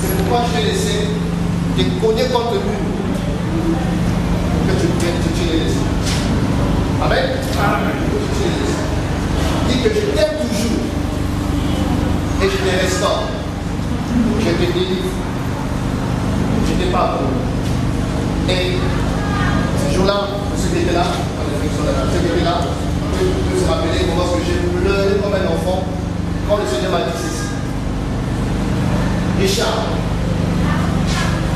C'est pourquoi je t'ai laissé te cogner contre le mur pour que tu viennes te tirer les yeux. Amen. Dis que je t'aime toujours et je te restaure. Je te délivre. Je te pardonne. Et ce jour-là, ceux qui étaient là, ceux qui étaient là, peut se rappeler comment j'ai pleuré comme un enfant quand le Seigneur m'a dit ceci. Richard,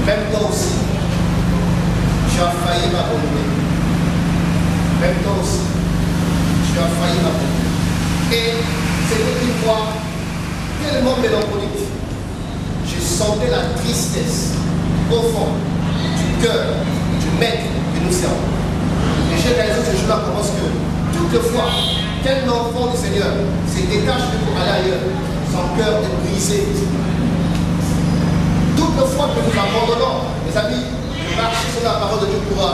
même toi aussi, tu as failli m'abandonner. Même toi aussi, tu as failli m'abandonner. Et c'était une voix tellement mélancolique. Je sentais la tristesse profonde du cœur du maître que nous servons. Et j'ai réalisé ce jour-là comment que toutefois, tel enfant du Seigneur se détache pour aller ailleurs, son cœur est brisé. Toutefois que nous abandonnons, mes amis, marcher sur la parole de Dieu pour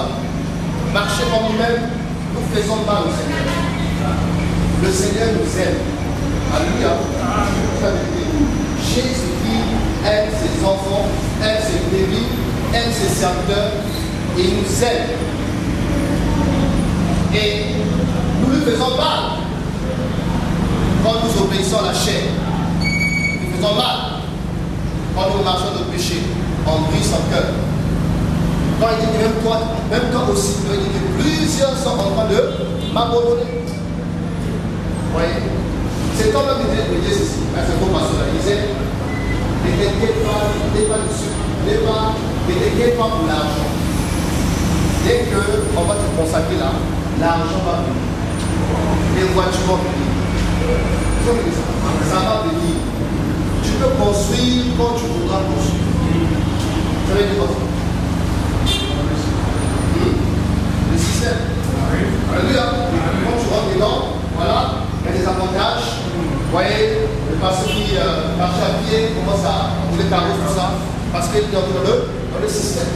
marcher par nous-mêmes, nous faisons mal au Seigneur. Le Seigneur nous aime. Alléluia. Jésus-Christ aime ses enfants, aime ses bébés, aime ses serviteurs, et il nous aime. Et nous lui faisons mal quand nous obéissons à la chair. Nous faisons mal quand nous marchons de péché. On brise son cœur. Quand il dit que même toi aussi, il dit que plusieurs sont en train de m'abandonner. Vous voyez? C'est comme l'homme me disait ceci, c'est bon pasteur, il disait, ne t'inquiète pas dessus, ne t'inquiète pas pour l'argent. Dès qu'on va te consacrer là, l'argent va venir. Les voitures vont venir. Ça va venir. Tu peux construire quand tu voudras construire. Ça veut dire quoi? Le système. Alléluia. Quand tu rentres dedans, voilà, il y a des avantages. Vous voyez, le pasteur qui marche à pied commence à rouler carreaux, tout ça, parce qu'il est dans le système.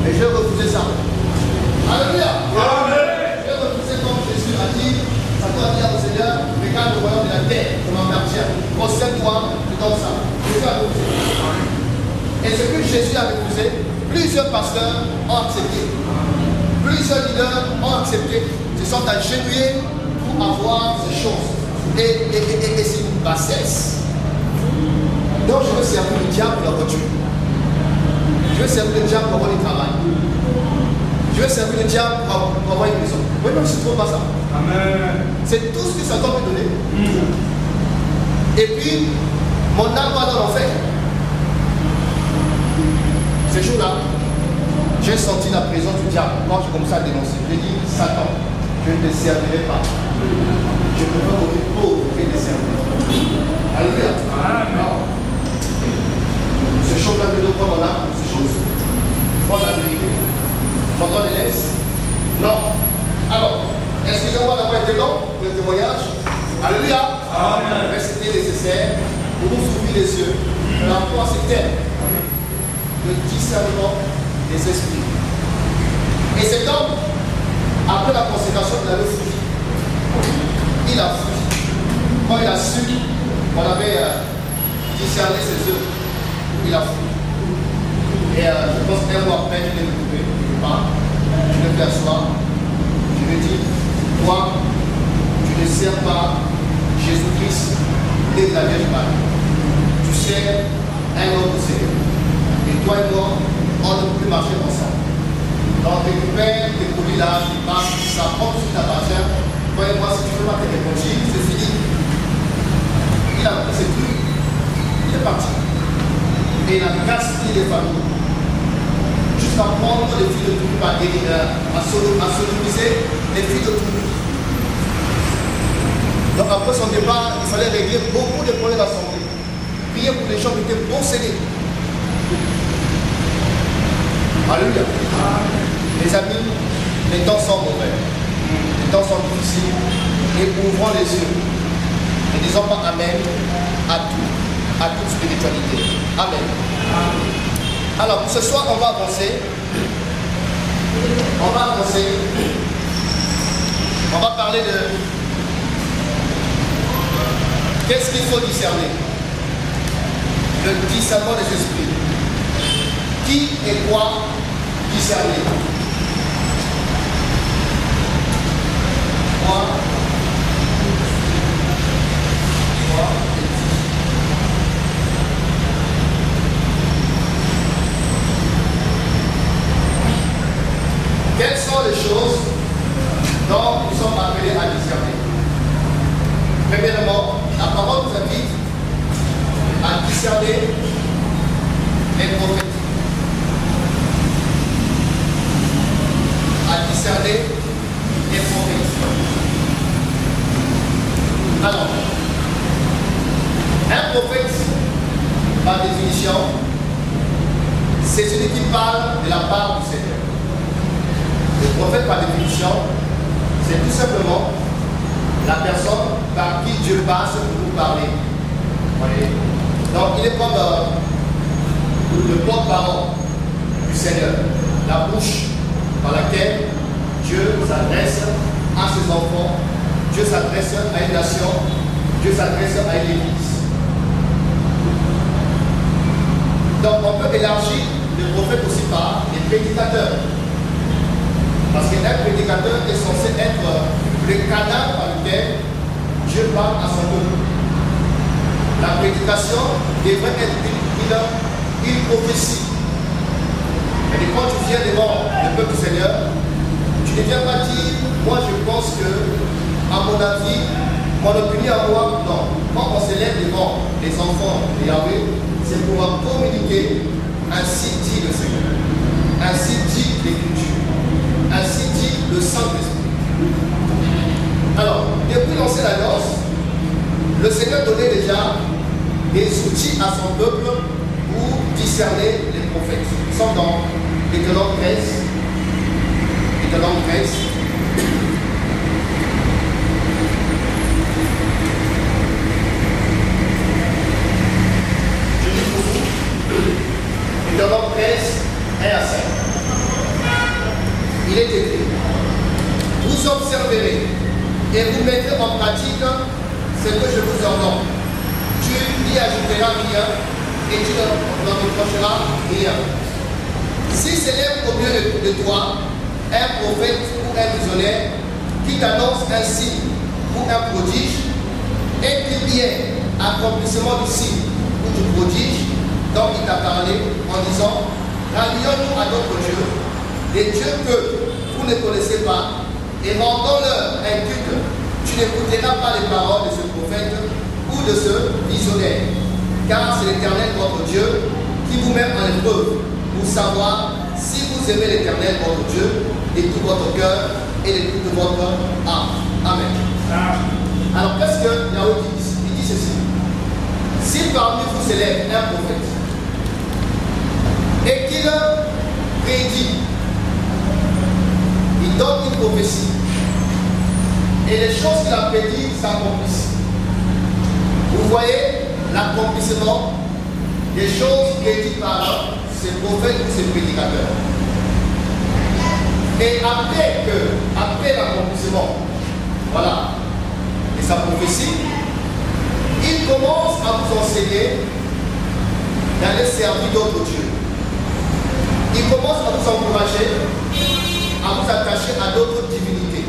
Et j'ai refusé ça. Alléluia. J'ai refusé comme Jésus a dit, ça doit dire au Seigneur, regarde le royaume de la terre, ça m'appartient. Procède-toi, je donne ça. Jésus a refusé. Et ce que Jésus a refusé, plusieurs pasteurs ont accepté. Plusieurs leaders ont accepté. Se sont agenouillés pour avoir ces choses. Et c'est une bassesse. Donc je veux servir le diable pour la voiture. Je veux servir le diable pour avoir du travail. Je veux servir le diable pour avoir une maison. Oui, non, je ne trouve pas ça. Amen. C'est tout ce que Satan peut donner. Et puis, mon âme va dans l'enfer. Ce jour-là, j'ai senti la présence du diable. Quand j'ai commencé à dénoncer, j'ai dit, Satan, je ne te servirai pas. Je peux pas mourir pauvre et te servir. Alléluia. Amen. Ce chose-là me donne mon âme, ces choses. Moi, la vérité. J'entends les laisses. Non. Alors, excusez-moi d'avoir été long pour le témoignage. Alléluia. Amen. Mais c'était nécessaire pour nous ouvrir les yeux. L'emploi, c'était le discernement des esprits. Et cet homme, après la consécration, il avait fui. Il a fui. Quand il a su qu'on avait discerné ses œuvres, il a fui. Et je pense qu'un mois après, je l'ai retrouvé. Je le fais asseoir. Je lui dis, toi, tu ne sers pas Jésus-Christ dès la Vierge Marie. Tu sers un homme de Seigneur. Et toi et moi, on ne peut plus marcher ensemble. Donc, récupère tes produits là, tu passes, ça prend tout ce qui t'appartient. Toi et moi, si tu ne peux pas te répondre, c'est fini. Il a pris ses trucs, il est parti. Et il a gaspillé les familles. Jusqu'à prendre les filles de tout, à sodomiser les filles de tout. Donc, après son départ, il fallait régler beaucoup de problèmes d'assemblée. Prier pour les gens qui étaient possédés. Alléluia. Les amis, les temps sont mauvais. Les temps sont difficiles. Et ouvrons les yeux. Ne disons pas Amen à tout, à toute spiritualité. Amen. Alors, pour ce soir, on va avancer. On va avancer. On va parler de qu'est-ce qu'il faut discerner. Le discernement des esprits. Qui et quoi discerner? 3, 3 et 10. Quelles sont les choses dont nous sommes appelés à discerner? Premièrement, la parole nous invite à discerner les prophètes. À discerner les prophètes. Alors, un prophète, par définition, c'est celui qui parle de la part du Seigneur. Le prophète, par définition, c'est tout simplement la personne par qui Dieu passe pour nous parler. Voyez? Donc, il est comme le porte-parole du Seigneur, la bouche par laquelle Dieu s'adresse à ses enfants, Dieu s'adresse à une nation, Dieu s'adresse à une église. Donc, on peut élargir le prophète aussi par les prédicateurs. Parce qu'un prédicateur est censé être le canal par lequel Dieu parle à son peuple. La prédication devrait être une prophétie. Et quand tu viens devant le peuple du Seigneur, tu ne viens pas dire, moi je pense que, à mon avis, mon opinion à moi, non. Quand on s'élève devant les enfants de Yahweh, c'est pour communiquer, ainsi dit le Seigneur, ainsi dit l'Écriture, ainsi dit le Saint-Esprit. Alors, depuis l'ancienne alliance, le Seigneur donnait déjà des outils à son peuple pour discerner les prophètes. Nous sommes dans Deutéronome 13. Deutéronome 13. Je lis pour vous. Deutéronome 13, 1 à 5. Il est écrit: vous observerez et vous mettrez en pratique ce que je vous ordonne. Tu n'y ajouteras rien et tu ne reprocheras rien. Si s'élève au milieu de toi un prophète ou un visionnaire qui t'annonce un signe ou un prodige, et qu'il y ait accomplissement du signe ou du prodige dont il t'a parlé en disant: rallions-nous à notre Dieu, des dieux que vous ne connaissez pas, et rendons-leur un culte, tu n'écouteras pas les paroles de ce prophète ou de ce visionnaire, car c'est l'Éternel votre Dieu qui vous met en épreuve pour savoir si vous aimez l'Éternel votre Dieu de tout votre cœur et de toute votre âme. Amen. Alors qu'est-ce que Yahweh dit? Il dit ceci: si parmi vous s'élève un prophète et qu'il prédit, il donne une prophétie et les choses qu'il a prédites s'accomplissent. Vous voyez l'accomplissement des choses prédites par ces prophètes ou ces prédicateurs. Et après l'accomplissement, voilà, de sa prophétie, il commence à vous enseigner d'aller servir d'autres dieux. Il commence à vous encourager à vous attacher à d'autres divinités.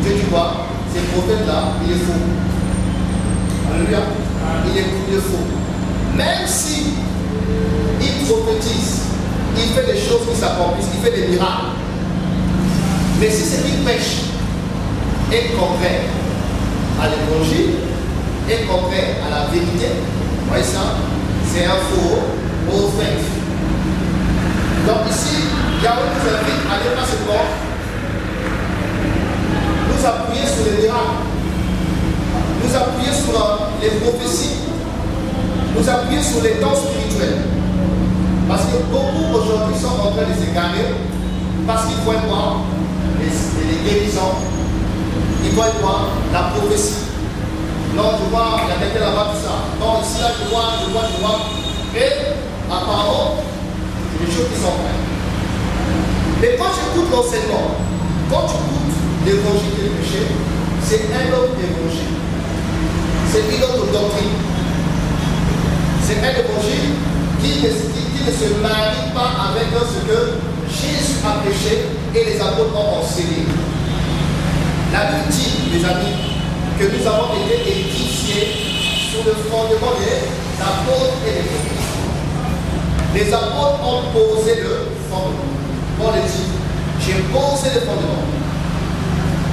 Dieu dit quoi? Ces prophètes-là, il est faux. Alléluia. Il est faux. Même si il prophétise, il fait des choses qui s'accomplissent, il fait des miracles. Mais si ce qu'il prêche est contraire à l'évangile, est contraire à la vérité, vous voyez ça? C'est un faux prophète. Donc ici, Yahweh nous invite à ne pas seulement nous appuyer sur les miracles, nous appuyer sur les prophéties, nous appuyer sur les dons spirituels. Parce que beaucoup aujourd'hui sont en train de s'égarer parce qu'ils voient voir les guérisons, ils voient voir la prophétie. Non, je vois, il y a quelqu'un là-bas, tout ça. Non, ici, là, je vois. Et apparemment, c'est des choses qui sont vraies. Mais quand tu écoutes l'enseignement, quand tu écoutes l'évangile qui est prêché, c'est un autre évangile. C'est une autre doctrine. C'est un évangile qui ne se marie pas avec ce que Jésus a prêché et les apôtres ont enseigné. La Bible dit, mes amis, que nous avons été édifiés sur le fondement des apôtres et des prophètes. Les apôtres ont posé le fondement. On le dit, j'ai posé le fondement.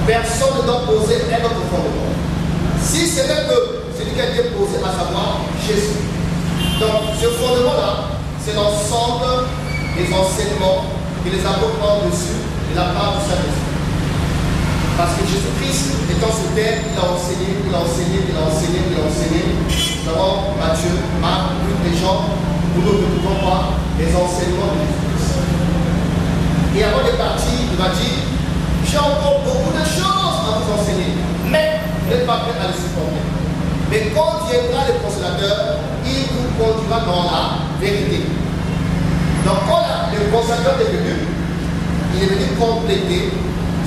Personne ne doit poser un autre fondement. Si ce n'est que celui qui a été posé, à savoir Jésus. Donc, ce fondement-là, c'est l'ensemble des enseignements que les apôtres ont reçus de la part du Saint-Esprit. Parce que Jésus-Christ, étant sur terre, il a enseigné, il a enseigné, il a enseigné, il a enseigné. Nous avons Matthieu, Marc, Luc, les gens, où nous ne pouvons pas les enseignements de Jésus-Christ. Et avant de partir, il m'a dit, j'ai encore beaucoup de choses à vous enseigner, mais vous n'êtes pas prêts à les supporter. Mais quand viendra le consolateur, il vous conduira dans la vérité. Donc quand le consolateur est venu, il est venu compléter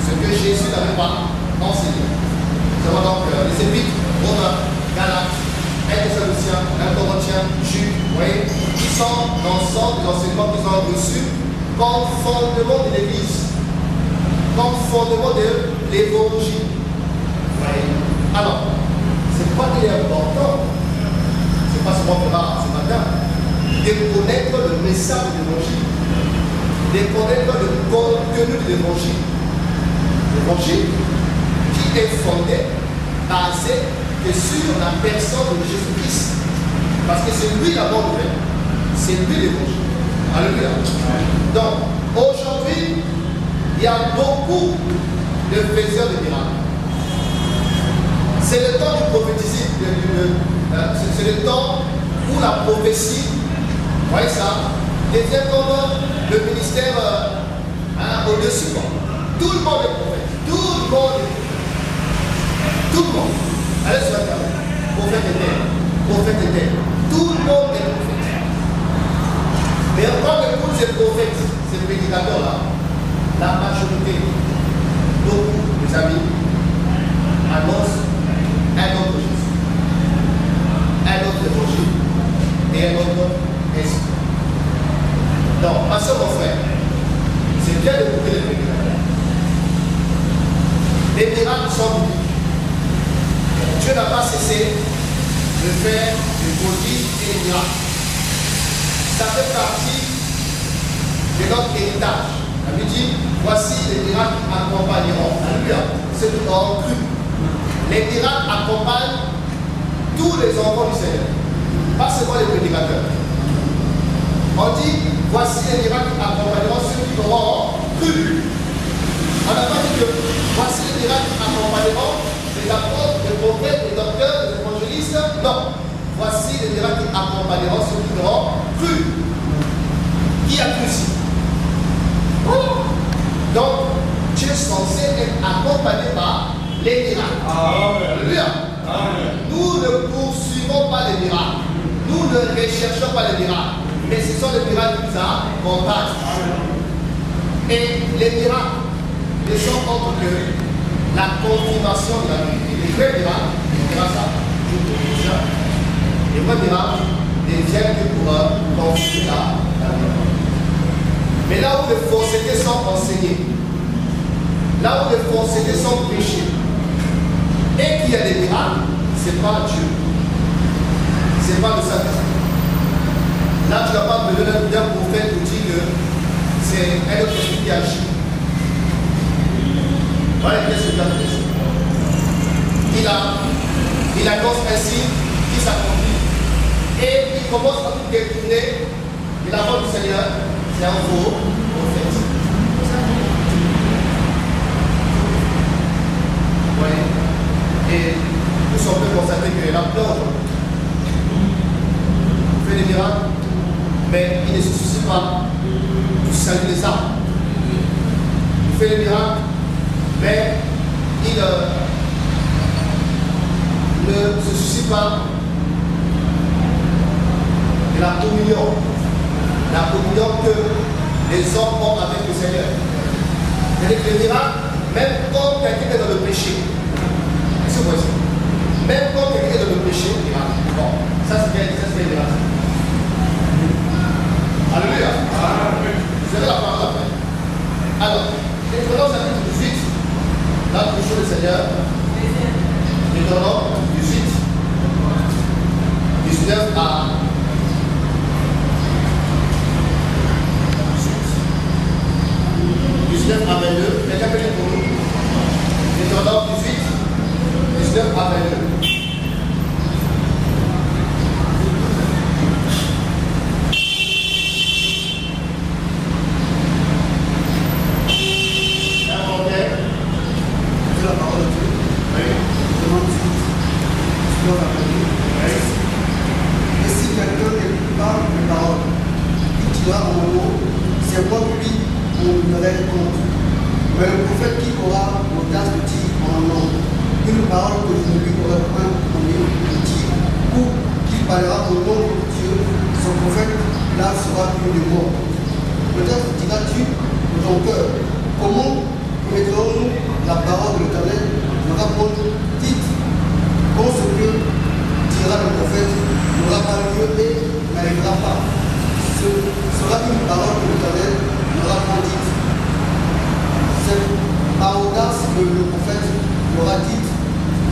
ce que Jésus n'avait pas enseigné. Nous avons donc les épîtres, Romains, Galates, 1 Thessaloniciens, 1 Corinthiens, Jules, vous voyez, qui sont l'ensemble des enseignements qu'ils ont reçus comme fondement de l'Église, comme fondement de l'Évangile. Vous voyez. Alors, c'est pas qu'il est important, c'est pas ce qu'on fera ce matin, de connaître le message de l'Évangile, de connaître le contenu de l'Évangile. L'Évangile qui est fondé, basé sur la personne de Jésus-Christ. Parce que c'est lui la bonne nouvelle. C'est lui l'Évangile. Alléluia. Donc, aujourd'hui, il y a beaucoup de faiseurs de miracles. C'est le temps du prophétisme. C'est le temps où la prophétie, vous voyez ça, devient comme le ministère au-dessus. Tout le monde est prophète. Tout le monde est prophète. Tout le monde. Allez sur la table. Prophète éternel. Prophète éternel. Tout le monde est prophète. Mais quand on écoute ces prophètes, ces prédicateurs-là, la majorité, beaucoup, mes amis, annoncent un autre Jésus, un autre évangile et un autre esprit. Donc, ma soeur, mon frère, c'est bien d'écouter les prédicateurs. Les miracles sont bibliques. Dieu n'a pas cessé de faire des prodiges et des miracles. Ça fait partie de notre héritage. La Bible dit, voici les miracles accompagneront. Alléluia. C'est tout en cru. Les miracles accompagnent tous les enfants du Seigneur. Pas seulement les prédicateurs. On dit, voici les miracles accompagneront ceux qui auront cru. On n'a pas dit que voici les miracles accompagneront les apôtres, les prophètes, les docteurs, les évangélistes. Non. Voici les miracles accompagneront ceux qui auront cru. Qui a cru ici? Donc, Dieu est censé être accompagné par les miracles. Alléluia. Nous ne poursuivons pas les miracles. Nous ne recherchons pas les miracles. Mais ce sont les miracles qui nous accompagnent. Et les miracles ne sont autres que la confirmation de la vérité. Les vrais miracles, on verra ça, les vrais miracles ne viennent que pour confirmer la vérité. Mais là où les faussetés sont enseignées, là où les faussetés sont prêchées, et qu'il y a des miracles, ce n'est pas Dieu. Ce n'est pas le Saint-Esprit. Là, tu n'as pas besoin d'un prophète pour dire que c'est un autre esprit qui agit. Voilà qu'est-ce que tu as fait. Il annonce un signe qui s'accomplit. Et il commence à tout détourner de la voix du Seigneur. C'est un faux prophète. Vous voyez? Et nous sommes peu constater que la peur fait des miracles, mais il ne se soucie pas du salut des âmes. Il fait des miracles, mais il ne se soucie pas de la communion que les hommes ont avec le Seigneur. C'est-à-dire que les miracles, même quand quelqu'un est dans le péché, est-ce que vous voyez ça? Même quand quelqu'un est dans le péché, miracle. Bon, ça c'est bien le miracle. Alléluia. Vous avez la parole après. Alors, Exodus chapitre 18, Là, toujours le Seigneur. Maintenant, 18. 19 à 19 à 22. Quelqu'un peut lire pour nous? Maintenant, 18. 19 à 22. C'est moi lui on me donnerait compte. Mais le prophète qui aura l'audace de dire en nom une parole que je ne lui aurais point donné de dire, ou qui parlera au nom de Dieu, son prophète là sera plus de mort. Peut-être diras-tu de ton cœur, comment mettrons-nous la parole de l'Éternel? Me répondre, dites, quand ce que dira le prophète n'aura pas lieu et n'arrivera pas. Ce sera une parole que l'Éternel n'aura pas dite. C'est par audace que le prophète l'aura dite.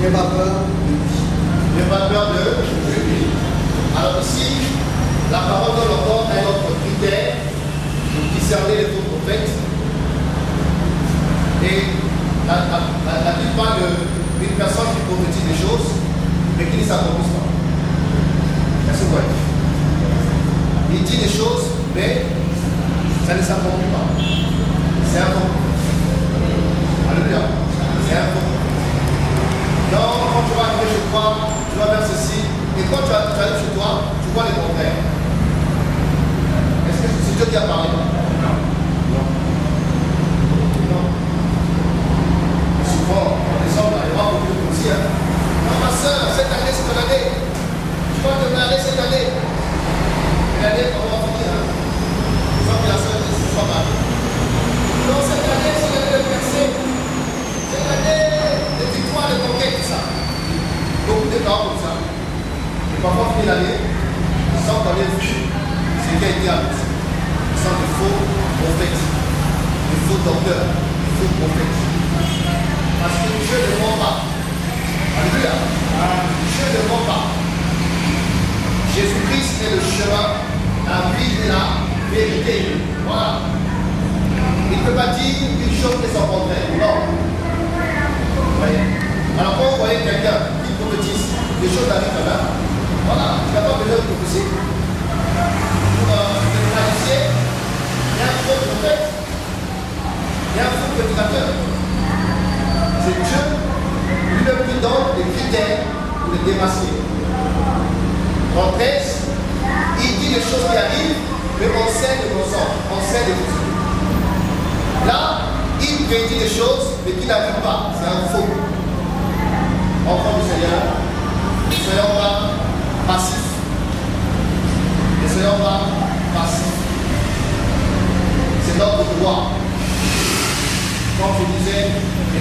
N'aie pas peur de lui. N'aie pas peur de lui. Alors ici, la parole donne encore un autre critère pour discerner les faux prophètes. Et la Bible parle d'une personne qui prophétise des choses, mais qui ne s'accomplissent pas. Est-ce que vous voyez? Il dit des choses, mais ça ne s'accomplit pas. C'est un faux. Alléluia. C'est un faux. Donc, quand tu vas arriver chez toi, tu vas faire ceci, et quand tu arrives chez toi, tu vois les contraires. Est-ce que c'est Dieu qui a parlé? Non. Non. Et souvent, on descend dans les bras pour nous dire, non, ma soeur, cette année, c'est ton année. Tu vas te marier cette année. L'année qu'on va finir, sans que la soeur ne soit mariée. Donc cette année, c'est l'année de percée. C'est l'année de victoire, de conquête, tout ça. Beaucoup de temps comme ça. Et parfois, finir l'année, sans qu'on ait vu ce qui a été annoncé. Sans de faux prophètes, de faux docteurs, de faux prophètes. Parce que Dieu ne ment pas. Alléluia. Dieu ne ment pas. Jésus-Christ est le chemin, la vie et la vérité. Voilà. Il ne peut pas dire une chose et son contraire. Non. Vous voyez? Alors quand vous voyez quelqu'un qui prophétise, des choses arrivent là, voilà, il n'a pas besoin de prophétiser. Pour le réaliser, il y a un faux prophète, il y a un faux prédicateur. C'est Dieu lui-même qui donne des critères pour le démasquer. En 13, il dit des choses qui arrivent, mais on sait de mensonges, on sait des choses. Là, il prédit des choses, mais qui n'arrivent pas. C'est un faux. Enfant du Seigneur, ne soyons pas passifs. Ne soyons pas passifs. C'est notre droit. Comme je disais,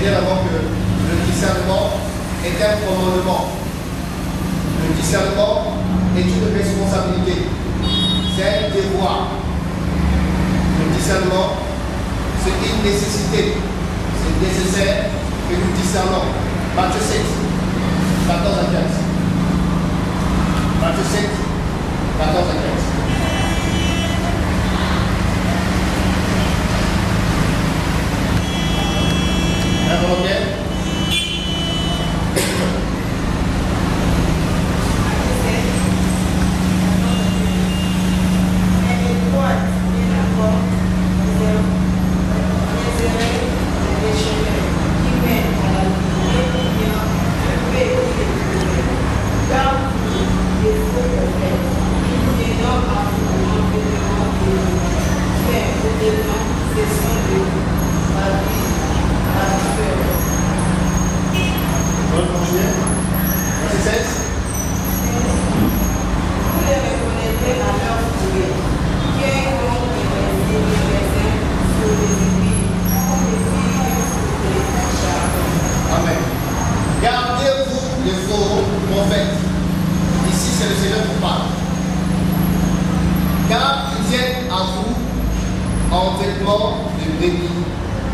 bien avant que le discernement est un commandement. Le discernement est une responsabilité. C'est un devoir. Le discernement, c'est une nécessité. C'est nécessaire que nous discernons. Matthieu 7, 14 à 15. Matthieu 7, 14 à 15. Un volontaire?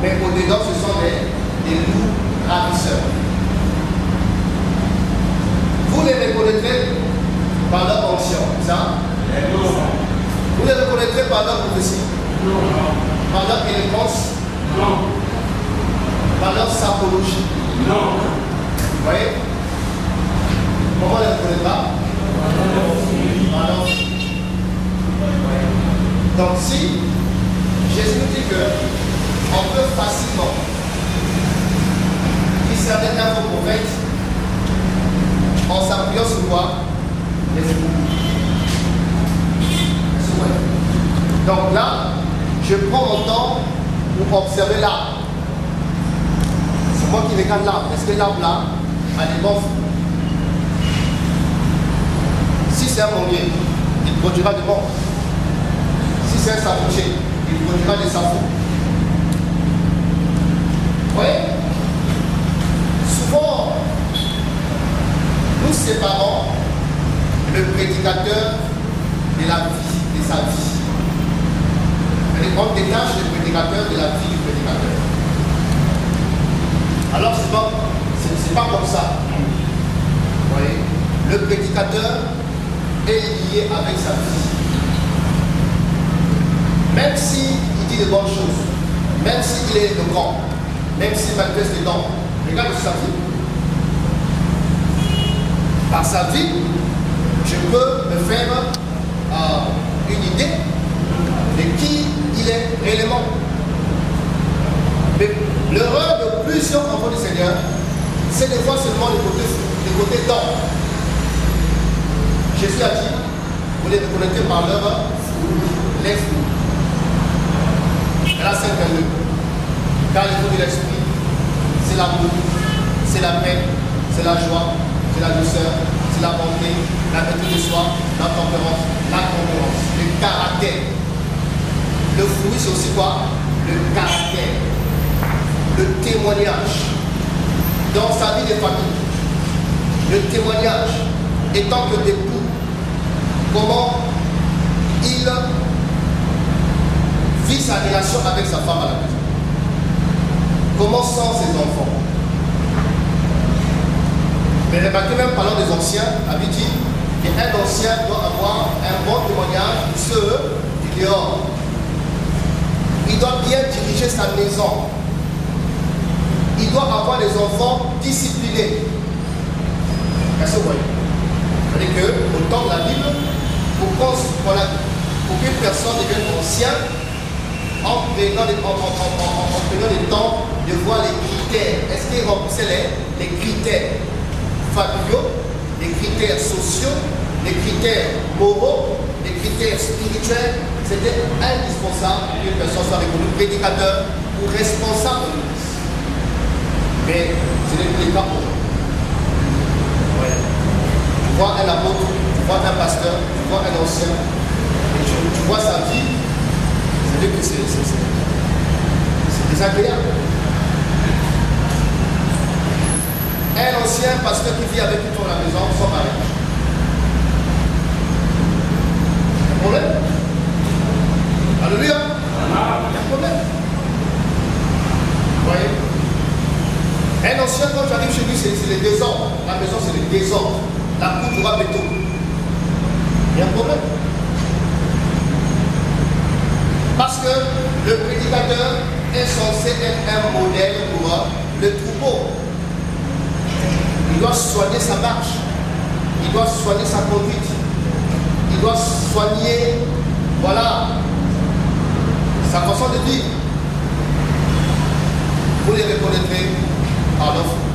Mais au-dedans, ce sont des loups ravisseurs. Vous les reconnaîtrez par leur onction, ça? Vous les reconnaîtrez par leur prophétie? Par leur éloquence? Par leur sapologie? Vous voyez? Comment on les reconnaît pas? Par leur... Donc si Jésus nous dit qu'on peut facilement discerner un faux prophète en s'appuyant sur quoi? Les écouts. Donc là, je prends mon temps pour observer l'arbre. C'est moi qui regarde l'arbre. Est-ce que l'arbre là a des bons fruits? Si c'est un pommier, il produira des bons. Si c'est un savetier, il produira des savons. Vous voyez? Souvent, nous séparons le prédicateur de la vie, de sa vie. On détache le prédicateur de la vie du prédicateur. Alors c'est pas comme ça. Vous voyez? Le prédicateur est lié avec sa vie. Même s'il dit de bonnes choses, même s'il est éloquent, même s'il manifeste les dons, regarde sa vie. Par sa vie, je peux me faire une idée de qui il est réellement. Mais l'erreur de plusieurs enfants du Seigneur, c'est de voir seulement le côté don. Jésus a dit, vous les reconnaîtrez par leur les fruits. Et là, c'est un lieu. Car les fruits de l'esprit, c'est l'amour, c'est la paix, c'est la joie, c'est la douceur, c'est la bonté, la maîtrise de soi, la tempérance, la concurrence, le caractère. Le fruit, c'est aussi quoi? Le caractère, le témoignage dans sa vie de famille. Le témoignage étant que d'époux, comment il vit sa relation avec sa femme à la maison. Comment sont ses enfants? Mais remarquez même parlant des anciens, avait dit qu'un ancien doit avoir un bon témoignage de ceux du dehors. Il doit bien diriger sa maison. Il doit avoir des enfants disciplinés. Est-ce que vous voyez? C'est-à-dire qu'au temps de la Bible, pour qu'une personne devienne ancien, en prenant le temps de voir les critères. Est-ce qu'il remplissait les critères familiaux, les critères sociaux, les critères moraux, les critères spirituels? C'était indispensable qu'une personne soit reconnue prédicateur ou responsable de l'Église. Mais ce n'est plus le cas pour nous. Tu vois un apôtre, tu vois un pasteur, tu vois un ancien, et tu vois sa vie, c'est-à-dire que c'est désagréable. Un ancien pasteur qui vit avec une femme à la maison sans mariage. Un problème? Alléluia. Il y a un problème. Vous voyez? Un ancien, quand j'arrive chez lui, c'est le désordre. La maison, c'est le désordre. La cour doit béton. Il y a un problème. Parce que le prédicateur est censé être un modèle pour le troupeau. Il doit soigner sa marche. Il doit soigner sa conduite. Il doit soigner, voilà, sa façon de vivre. Vous les reconnaîtrez par leur fruit.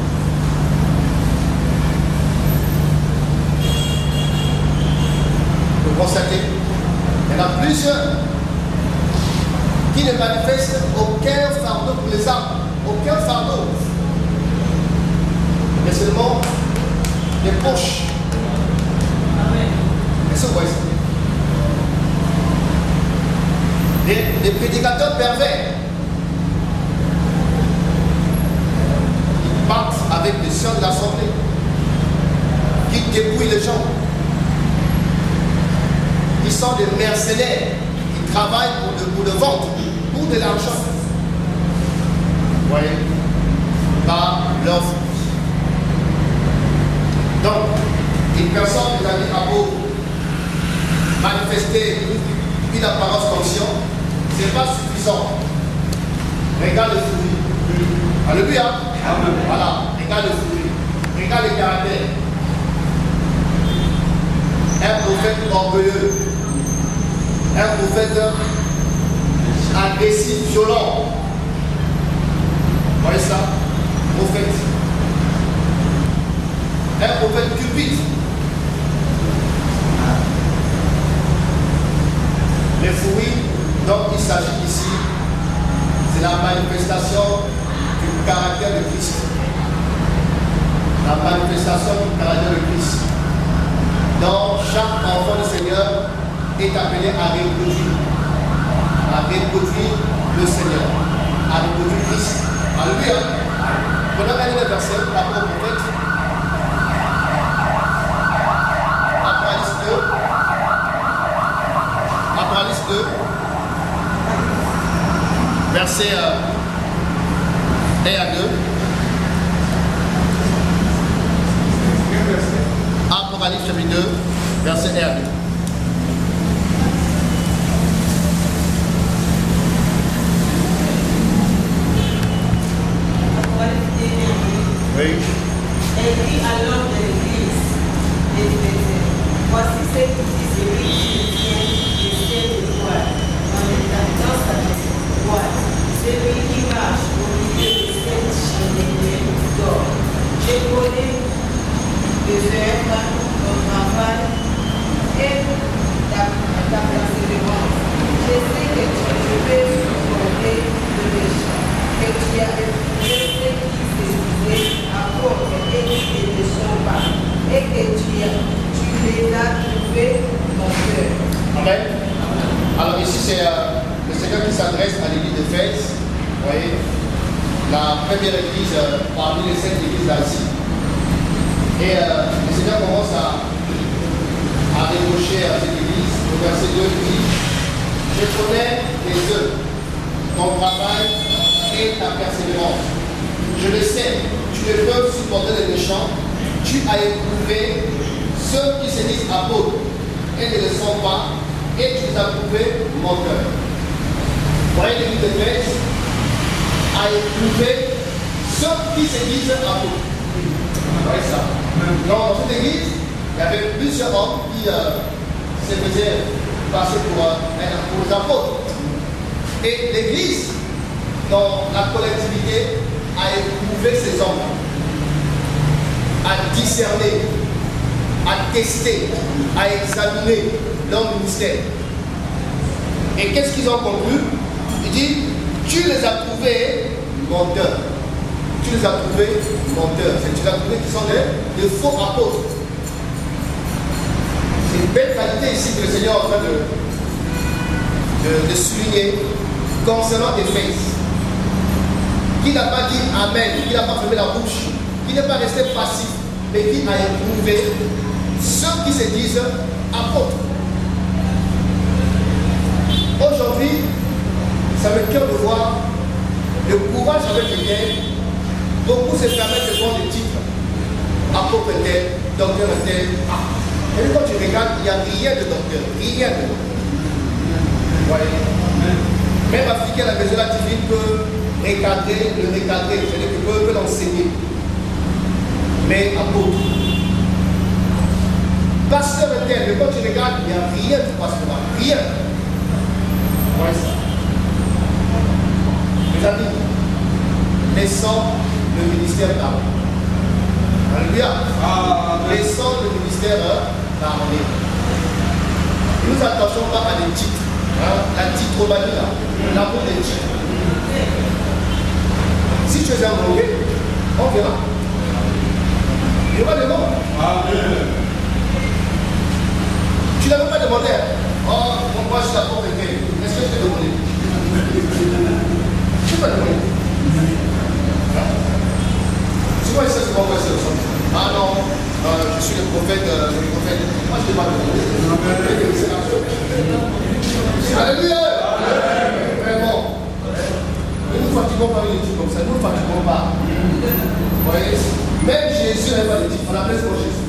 Vous constatez, il y en a plusieurs qui ne manifestent aucun fardeau pour les âmes, aucun fardeau, mais seulement des poches. Est-ce que vous voyez ça? Des prédicateurs pervers. Ils partent avec des sœurs de l'Assemblée qui dépouillent les gens. Ils sont des mercenaires qui travaillent pour le ventre, pour de l'argent. Vous voyez? par leurs fruits. Donc, une personne, les amis, a beau manifester une apparence d'onction, ce n'est pas suffisant. Regarde le fruit. Alléluia. Voilà, regarde le fruit. Regarde le caractère. Un prophète orgueilleux. Un prophète agressif, violent. Vous voyez ça? Prophète. Un prophète cupide. Les fruits dont il s'agit ici, c'est la manifestation du caractère de Christ. La manifestation du caractère de Christ. Donc, chaque enfant du Seigneur est appelé à reproduire le Seigneur, à reproduire Christ. Alléluia. Prenons un des versets par rapport au prophète. Apocalypse 2, verset 1 à 2. Apocalypse chapitre 2, verset 1 à 2. Oui. Et dit à l'homme de l'église d'Éphèse, voici ce qui dit celui qui tient et sait de voir dans l'état sa droite, celui qui marche au milieu de cette chandelier d'or. Je connais tes œuvres, ton travail et ta persévérance. Je sais que tu peux supporter le péché, que tu as éprouvé ce qui se disait apôtre et qui ne le sont pas, et que tu les as trouvés mon cœur. Amen. Alors ici c'est le Seigneur qui s'adresse à l'église d'Éphèse. Vous voyez, la première église parmi les 7 églises d'Asie. Et le Seigneur commence à reprocher à cette église. Au verset 2 il dit, je connais tes œuvres, ton travail et ta persévérance. Je le sais, tu ne peux supporter les méchants. Tu as éprouvé ceux qui se disent apôtres et ne le sont pas, et tu les as trouvés menteurs. Vous voyez, l'église d'Éphèse a éprouvé ceux qui se disent apôtres. Vous voyez ça? Dans cette église, il y avait plusieurs hommes qui se faisaient passer pour les apôtres. Et l'église, dans la collectivité, a éprouvé ces hommes, à discerner, à tester, à examiner leur ministère. Et qu'est-ce qu'ils ont conclu? Il dit, tu les as trouvés menteurs. Tu les as trouvés menteurs. Tu les as trouvés qui sont des faux apôtres. C'est une belle qualité ici que le Seigneur est en train de souligner concernant Éphèse. Qui n'a pas dit Amen, qui n'a pas fermé la bouche, qui n'est pas resté passif, mais qui a éprouvé ceux qui se disent apôtres. Aujourd'hui, ça me cœur de voir le courage avec lequel beaucoup se permettent de prendre des titres. Apôtre tel, docteur tel. Et quand tu regardes, il n'y a rien de docteur, rien de docteur. Vous voyez? Même appliquer la maison divine peut recadrer, c'est-à-dire qu'il peut l'enseigner. Mais apôtre. Pasteur tel, mais quand tu regardes, il n'y a rien de pastoral, rien. Vous voyez ça? Mes amis, laissons le ministère parler. Alléluia. Laissons le ministère parler. Ne nous attachons pas à des titres. La titromanie là, l'amour des titres. Si tu es un mauvais, on verra. Il y aura des noms. Tu n'avais pas demandé. Oh, moi je t'apporte quelqu'un. Est-ce que je t'ai demandé? Tu peux pas demander. Souvent, ça c'est pas moi, c'est le sens. Ah non, je suis le prophète. Moi je ne t'ai pas demandé. Alléluia. Vraiment. Ne nous fatiguons pas avec des trucs comme ça. Ne nous fatiguons pas. voyez, même Jésus n'avait pas de titre, on l'appelait seulement Jésus.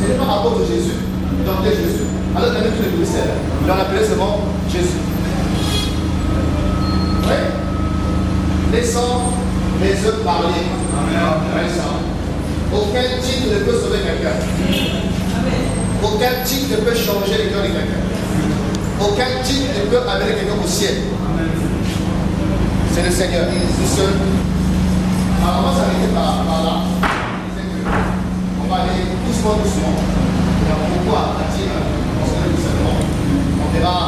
Ce n'est pas apôtre de Jésus, docteur Jésus. Alors qu'il y avait tout le ministère, mais on l'appelait seulement Jésus. Oui. Laissons les œufs parler. Aucun titre ne peut sauver quelqu'un. Aucun titre ne peut changer le cœur de quelqu'un. Aucun titre ne peut amener quelqu'un au ciel. C'est le Seigneur, il est tout seul. Alors on va s'arrêter par là. On va aller doucement. Il y a beaucoup à dire concernant le discernement. On verra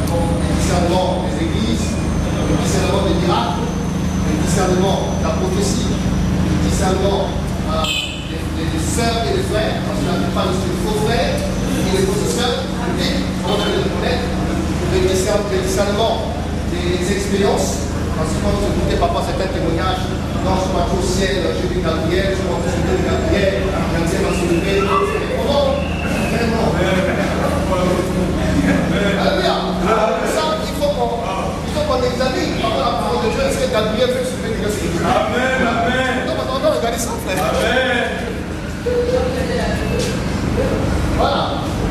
le discernement des églises, le discernement des miracles, le discernement de la prophétie, le discernement des sœurs et des frères, parce qu'on n'a pas de faux frères et les fausses sœurs, on va les reconnaître, le discernement des expériences, parce que quand vous écoutez parfois certains témoignages, quand je vois au ciel, j'ai vu Gabriel, je vois au ciel de Gabriel, Gabriel m'a soulevé, comment? Vraiment. Alléluia. Ça, il faut qu'on examine par la parole de Dieu. Est-ce que Gabriel fait soulever quelqu'un sur le Amen, amen. Donc attendons, regardez ça, frère. Amen. Voilà,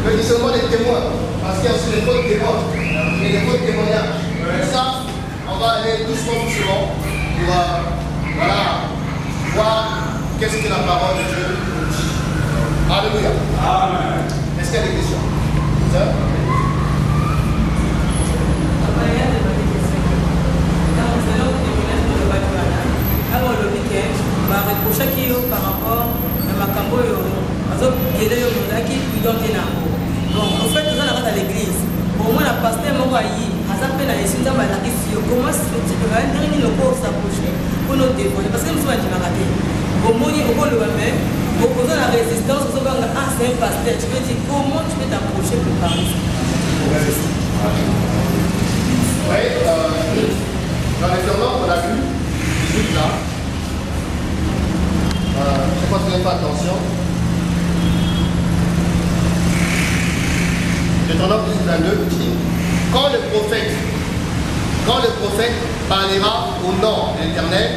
le discernement des témoins, parce qu'il y a aussi des faux témoins et des faux témoignages. Ça, on va aller doucement pour voilà, voir qu'est-ce que la parole de Dieu nous dit. Alléluia. Amen. Est-ce qu'il y a des questions? Ça? par rapport à Makambo, donc, en fait, nous allons à l'église. Au moins, la pasteur m'a dit, comment est-ce que tu peux s'approcher pour nous défendre? Parce que nous sommes ratés. Au moins, au cause de la résistance, c'est un pasteur. Tu peux dire comment tu peux t'approcher pour parler? Oui, dans les journaux qu'on a vu, 18 là, je pense que vous n'avez pas attention. Deutéronome 22 dit, quand le prophète parlera au nom de l'Éternel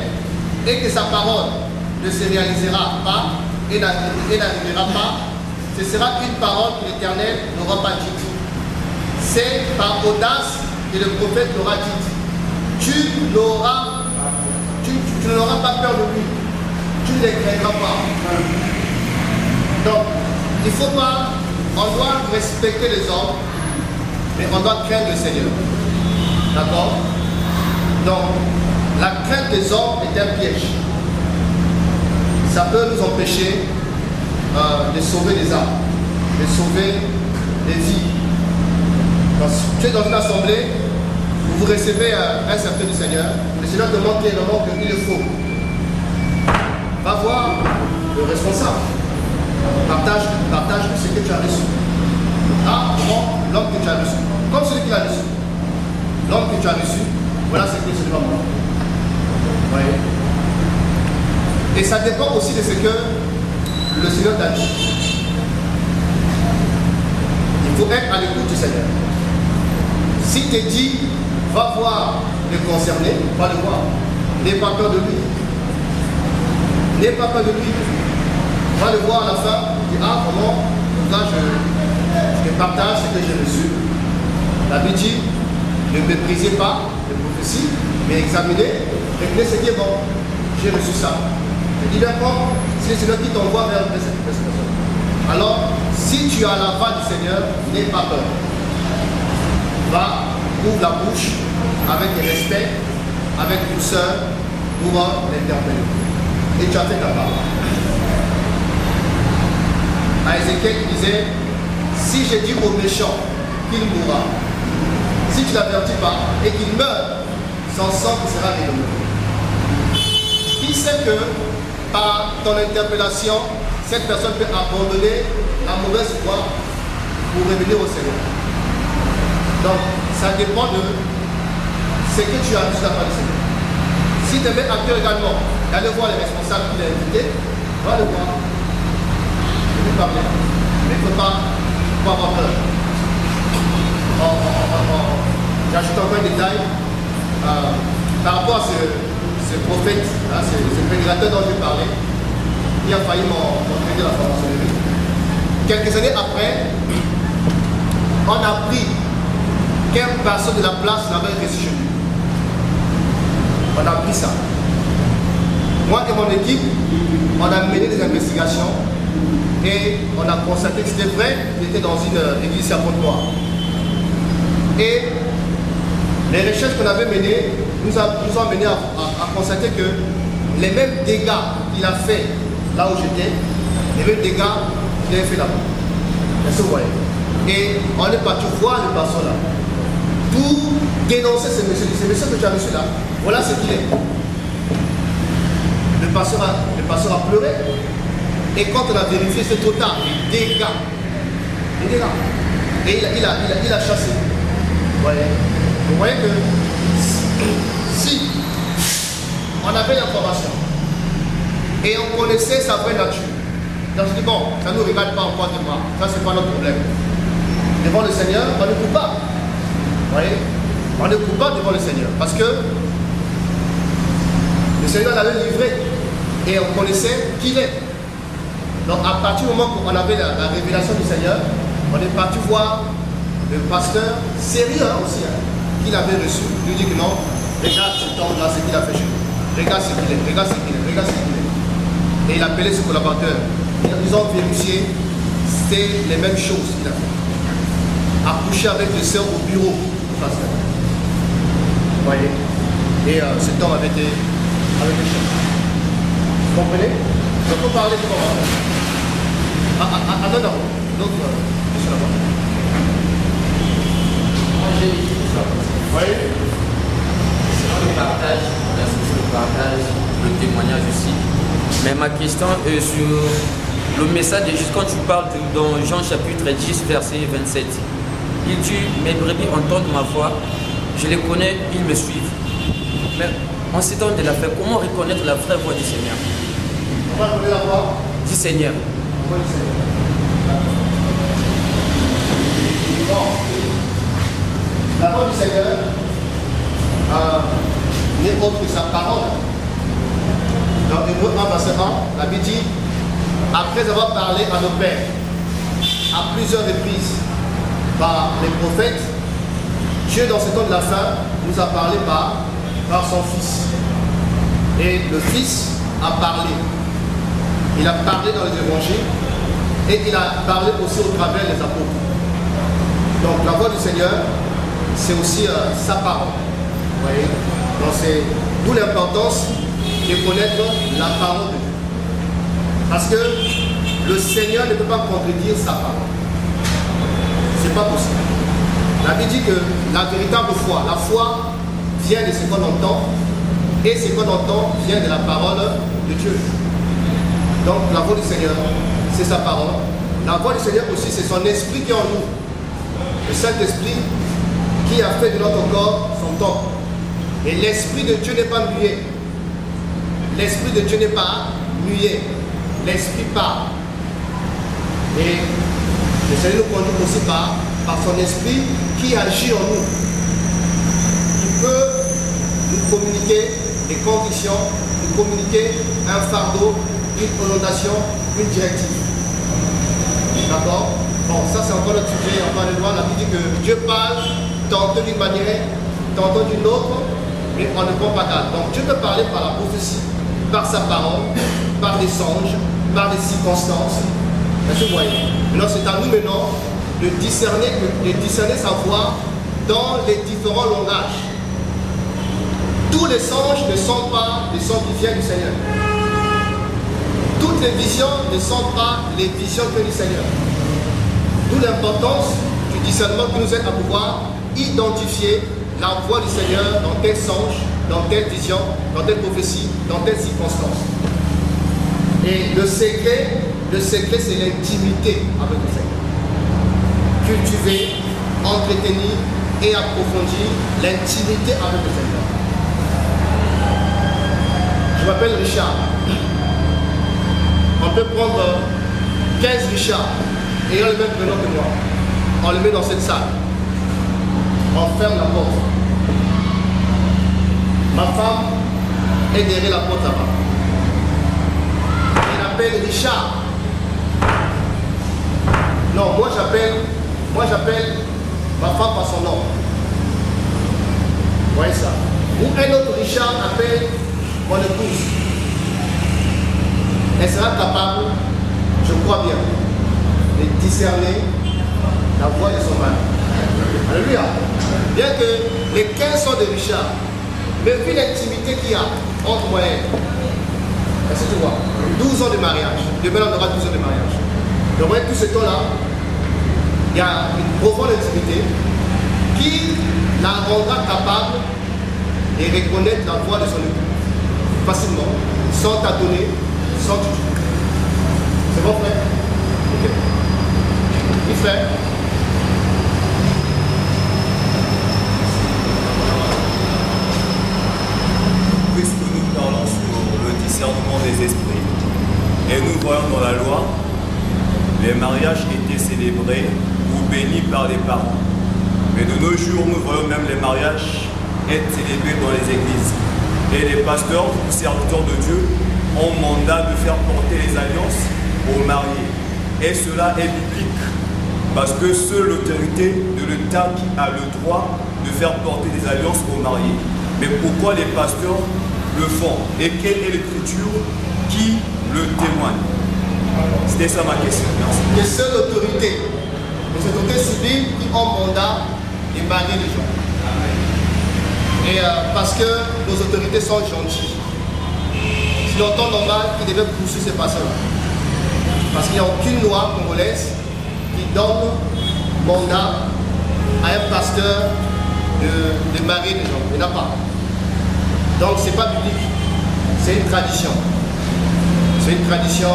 et que sa parole ne se réalisera pas et n'arrivera pas, ce sera une parole que l'Éternel n'aura pas dite. C'est par audace que le prophète l'aura dite. Tu n'auras pas peur de lui. Tu ne les craindras pas. Donc, il ne faut pas, on doit respecter les hommes, mais on doit craindre le Seigneur. D'accord? Donc, la crainte des hommes est un piège. Ça peut nous empêcher de sauver les âmes, de sauver les vies. Quand tu es dans une assemblée, vous recevez un certain du Seigneur, le Seigneur demande quel est le nom qu'il le faut. Va voir le responsable. Partage ce que tu as reçu. Ah, prends l'homme que tu as reçu. Comme celui qui l'a reçu. L'homme que tu as reçu, voilà ce que c'est l'homme. Voyez. Et ça dépend aussi de ce que le Seigneur t'a dit. Il faut être à l'écoute du Seigneur. S'il te dit, va voir le concerné, va le voir. N'aie pas peur de lui. N'aie pas peur de lui. Va le voir à la fin. Dis, ah, comment? Là, je partage ce que j'ai reçu. La Bible dit, ne méprisez pas les prophéties, mais examinez, réglez ce qui est bon. J'ai reçu ça. Je dis, d'accord, c'est le Seigneur qui t'envoie vers cette personne. Alors, si tu as la voix du Seigneur, n'aie pas peur. Va, ouvre la bouche avec respect, avec douceur pour l'interpeller. Et tu as fait ta part. À Ézéchiel, il disait, si je dis au méchant qu'il mourra, si tu ne l'avertis pas et qu'il meurt, son sang sera rayonné. Qui sait que par ton interpellation, cette personne peut abandonner la mauvaise foi pour revenir au Seigneur. Donc, ça dépend de ce que tu as dit de la part du Seigneur. Si tu es acteur également, d'aller voir les responsables qui l'ont invité, va le voir. Je ne vais pas bien. Mais il ne faut pas avoir peur. J'ajoute encore un détail par rapport à ce prophète, hein, ce prédicateur dont je parlais, qui a failli m'entraîner la franc-maçonnerie. Quelques années après, on a appris qu'un pasteur de la place n'avait reçu chez lui. On a appris ça. Moi et mon équipe, on a mené des investigations et on a constaté que c'était vrai, il était dans une église à Pointe-Noire. Et les recherches qu'on avait menées nous ont mené à constater que les mêmes dégâts qu'il a fait là où j'étais, les mêmes dégâts qu'il avait fait là-bas. Est-ce que vous voyez? Et on est parti voir le pasteur là. Pour dénoncer ce monsieur que tu as reçu là, voilà ce qu'il est. Le pasteur a pleuré. Et quand on a vérifié, c'est trop tard. Les dégâts. Et il a chassé. Vous voyez que si on avait l'information et on connaissait sa vraie nature, donc je dis bon, ça ne nous regarde pas en quoi de moi, ça c'est pas notre problème. Devant le Seigneur, on ne coupe pas. Vous voyez, on ne coupe pas devant le Seigneur parce que le Seigneur l'avait livré et on connaissait qui il est. Donc à partir du moment où on avait la révélation du Seigneur, on est parti voir le pasteur sérieux aussi, hein, qu'il avait reçu. Il lui dit que non, regarde cet homme-là, ce qu'il a fait chez nous. Regarde ce qu'il est, regarde ce qu'il est, regarde ce qu'il est. Et il appelait ses collaborateurs. Ils ont vérifié, c'était les mêmes choses qu'il a fait. Accoucher avec les sœurs au bureau du pasteur. Vous voyez? Et cet homme avait été chef. Vous comprenez? Donc on peut parler de comment? Attends d'abord. Donc, juste là-bas. Oui. Selon le partage, la source de partage, le témoignage aussi. Mais ma question est sur le message de Jésus, quand tu parles dans Jean chapitre 10, verset 27. Il dit, mes brebis entendent ma voix, je les connais, ils me suivent. Mais en ces temps de la fête, comment reconnaître la vraie voix du Seigneur? Comment reconnaître la voix du Seigneur? La voix du Seigneur. Bon. La voix du Seigneur n'est autre que sa parole. Dans Hébreux 1, verset 1, la Bible dit, après avoir parlé à nos pères, à plusieurs reprises, par les prophètes, Dieu, dans ce temps de la fin, nous a parlé par son Fils. Et le Fils a parlé. Il a parlé dans les évangiles et il a parlé aussi au travers des apôtres. Donc la voix du Seigneur, c'est aussi sa parole. Vous voyez? Donc c'est d'où l'importance de connaître la parole de Dieu. Parce que le Seigneur ne peut pas contredire sa parole. C'est pas possible. La Bible dit que la véritable foi, la foi vient de ce qu'on entend, et ce qu'on entend vient de la parole de Dieu. Donc la voix du Seigneur, c'est sa parole. La voix du Seigneur aussi, c'est son esprit qui est en nous. Le Saint-Esprit qui a fait de notre corps son temple. Et l'Esprit de Dieu n'est pas muet. L'Esprit de Dieu n'est pas muet. L'Esprit parle. Et le Seigneur nous conduit aussi par son Esprit qui agit en nous. Il peut nous communiquer des convictions, nous communiquer un fardeau, une orientation, une directive. D'accord? Bon, ça c'est encore notre sujet, on va le voir. La Bible dit que Dieu parle tantôt d'une manière, tantôt d'une autre, mais on ne prend pas garde. Donc Dieu peut parler par la prophétie, par sa parole, par des songes, par des circonstances. Est-ce que vous voyez? Maintenant c'est à nous maintenant de discerner sa voix dans les différents langages. Tous les songes ne sont pas des sons qui viennent du Seigneur. Toutes les visions ne sont pas les visions que du Seigneur. D'où l'importance du discernement qui nous aide à pouvoir identifier la voix du Seigneur dans tel songe, dans telle vision, dans telle prophétie, dans telle circonstance. Et le secret c'est l'intimité avec le Seigneur. Cultiver, entretenir et approfondir l'intimité avec le Seigneur. Je m'appelle Richard. On peut prendre 15 Richard ayant le même prénom que moi. On le met dans cette salle. On ferme la porte. Ma femme est derrière la porte là-bas. Il appelle Richard. Non, moi j'appelle ma femme par son nom. Vous voyez ça? Ou un autre Richard appelle mon épouse. Elle sera capable, je crois bien, de discerner la voix de son mari. Alléluia. Bien que les 15 sont de Richard, mais vu l'intimité qu'il y a entre moi et elle, est-ce que tu vois? 12 ans de mariage. Demain, on aura 12 ans de mariage. Donc, tout ce temps-là, il y a une profonde intimité qui la rendra capable de reconnaître la voix de son époux facilement, sans tâtonner, sans tout. C'est bon, frère? Ok. Oui, frère? Puisque nous parlons sur le discernement des esprits, et nous voyons dans la loi, les mariages étaient célébrés ou bénis par les parents. Mais de nos jours, nous voyons même les mariages être célébrés dans les églises. Et les pasteurs ou serviteurs de Dieu ont mandat de faire porter les alliances aux mariés. Et cela est biblique, parce que seule l'autorité de l'État a le droit de faire porter des alliances aux mariés. Mais pourquoi les pasteurs le font? Et quelle est l'écriture qui le témoigne? C'était ça ma question. Merci. Les seules autorités, les autorités civiles qui ont mandat de marier les gens. Et parce que nos autorités sont gentilles. C'est en temps normal qu'ils devaient poursuivre ces personnes. Parce qu'il n'y a aucune loi congolaise qui donne mandat à un pasteur de marier les gens. Il n'y en a pas. Donc ce n'est pas biblique. C'est une tradition. C'est une tradition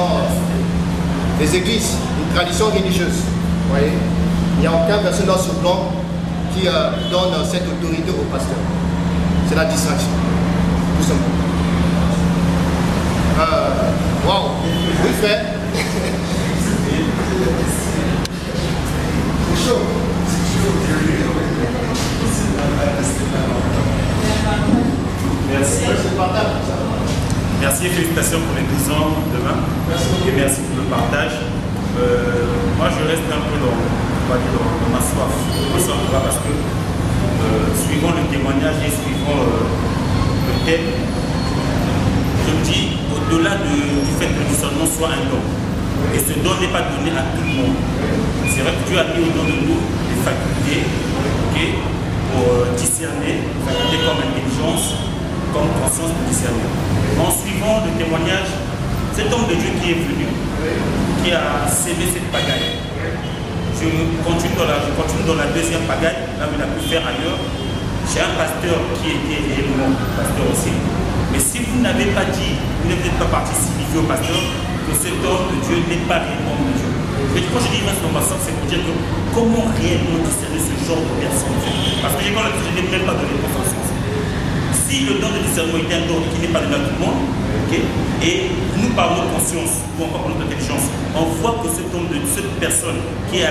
des églises, une tradition religieuse. Vous voyez? Il n'y a aucun verset dans ce plan qui donne cette autorité au pasteur. C'est la distinction. Tout simplement. Waouh! Oui, frère. C'est chaud. Merci. Merci et félicitations pour les 12 ans demain. Et merci pour le partage. Moi, je reste un peu dans ma soif. Parce que suivant le témoignage et suivant le thème, je me dis, au-delà du fait que le discernement soit un don, et ce don n'est pas donné à tout le monde. C'est vrai que Dieu a mis au-dedans de nous des facultés pour discerner, facultés comme intelligence, comme conscience de discerner. En suivant le témoignage, cet homme de Dieu qui est venu, qui a sémé cette pagaille, je continue dans la deuxième pagaille, là où il a pu faire ailleurs. J'ai un pasteur qui était réellement pasteur aussi. Mais si vous n'avez pas dit, vous n'êtes pas parti signifier au pasteur que cet homme de Dieu n'est pas réellement de Dieu. Mais quand je dis maintenant ma soeur, c'est pour dire que comment réellement discerner ce genre de personnes? Parce que j'ai quand je n'ai même pas de réponse en sens. Si le don de discernement est un don qui n'est pas donné à tout le monde, et nous par notre conscience ou encore par notre intelligence, on voit que cette personne qui est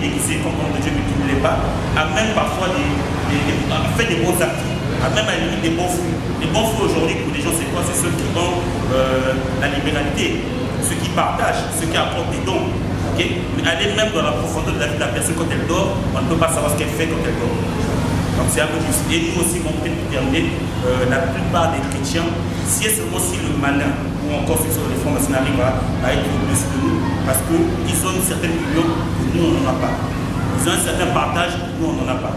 déguisée comme homme de Dieu mais qui ne l'est pas, a même parfois fait des bons actes, a même à la limite des bons fruits. Les bons fruits aujourd'hui pour les gens, c'est quoi? C'est ceux qui ont la libéralité, ceux qui partagent, ceux qui apportent des dons. Mais aller même dans la profondeur de la vie de la personne quand elle dort, on ne peut pas savoir ce qu'elle fait quand elle dort. Donc c'est un peu difficile. Et nous aussi, on peut terminer, la plupart des chrétiens, si le malin ou encore ceux sur les francs-maçons arrivent à être au-dessus de nous, parce qu'ils ont une certaine union que nous, on n'en a pas. Ils ont un certain partage, nous, on n'en a pas.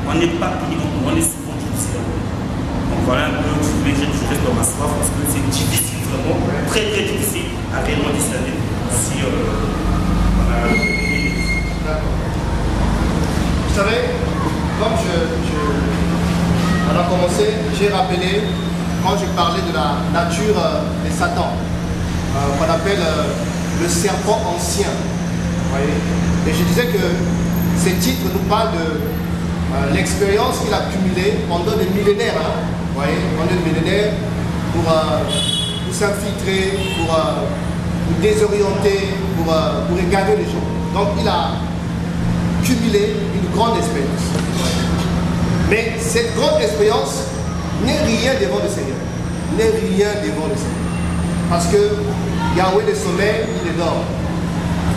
On n'est pas puni, on est souvent difficile. Donc voilà un peu, je reste dans ma soif parce que c'est difficile, vraiment, très très difficile à réellement discerner si on a... D'accord. Vous savez, comme on a commencé, j'ai rappelé, quand je parlais de la nature de Satan, qu'on appelle le serpent ancien. Vous voyez? Et je disais que ces titres nous parlent de l'expérience qu'il a cumulée pendant des millénaires. Vous voyez? Pendant des millénaires pour s'infiltrer, pour désorienter, pour égarer les gens. Donc il a cumulé une grande expérience. Mais cette grande expérience n'est rien devant le Seigneur. n'est rien devant le Seigneur. Parce que Yahweh le sommeil, il est dort.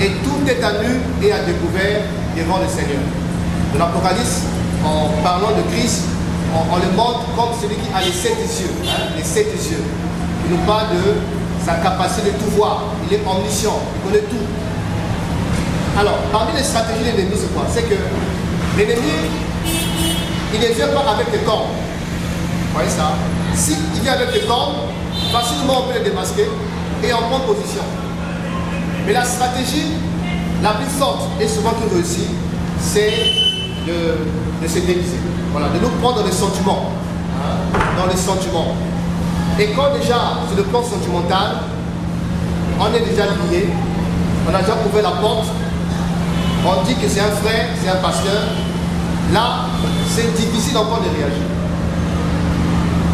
Et tout est à nu et à découvert devant le Seigneur. Dans l'Apocalypse, en parlant de Christ, on le montre comme celui qui a les 7 yeux. Hein, les 7 yeux. Il nous parle de sa capacité de tout voir. Il est omniscient, il connaît tout. Alors, parmi les stratégies de l'ennemi, c'est quoi? C'est que l'ennemi, il ne vient pas avec des cordes. Vous voyez ça? S'il vient avec des cordes, facilement on peut les démasquer et en prendre position. Mais la stratégie la plus forte et souvent qui réussit, c'est de se déviser. Voilà, de nous prendre dans les sentiments. Hein, dans les sentiments. Et quand déjà, sur le plan sentimental, on est déjà lié, on a déjà ouvert la porte, on dit que c'est un frère, c'est un pasteur, là, c'est difficile encore de réagir.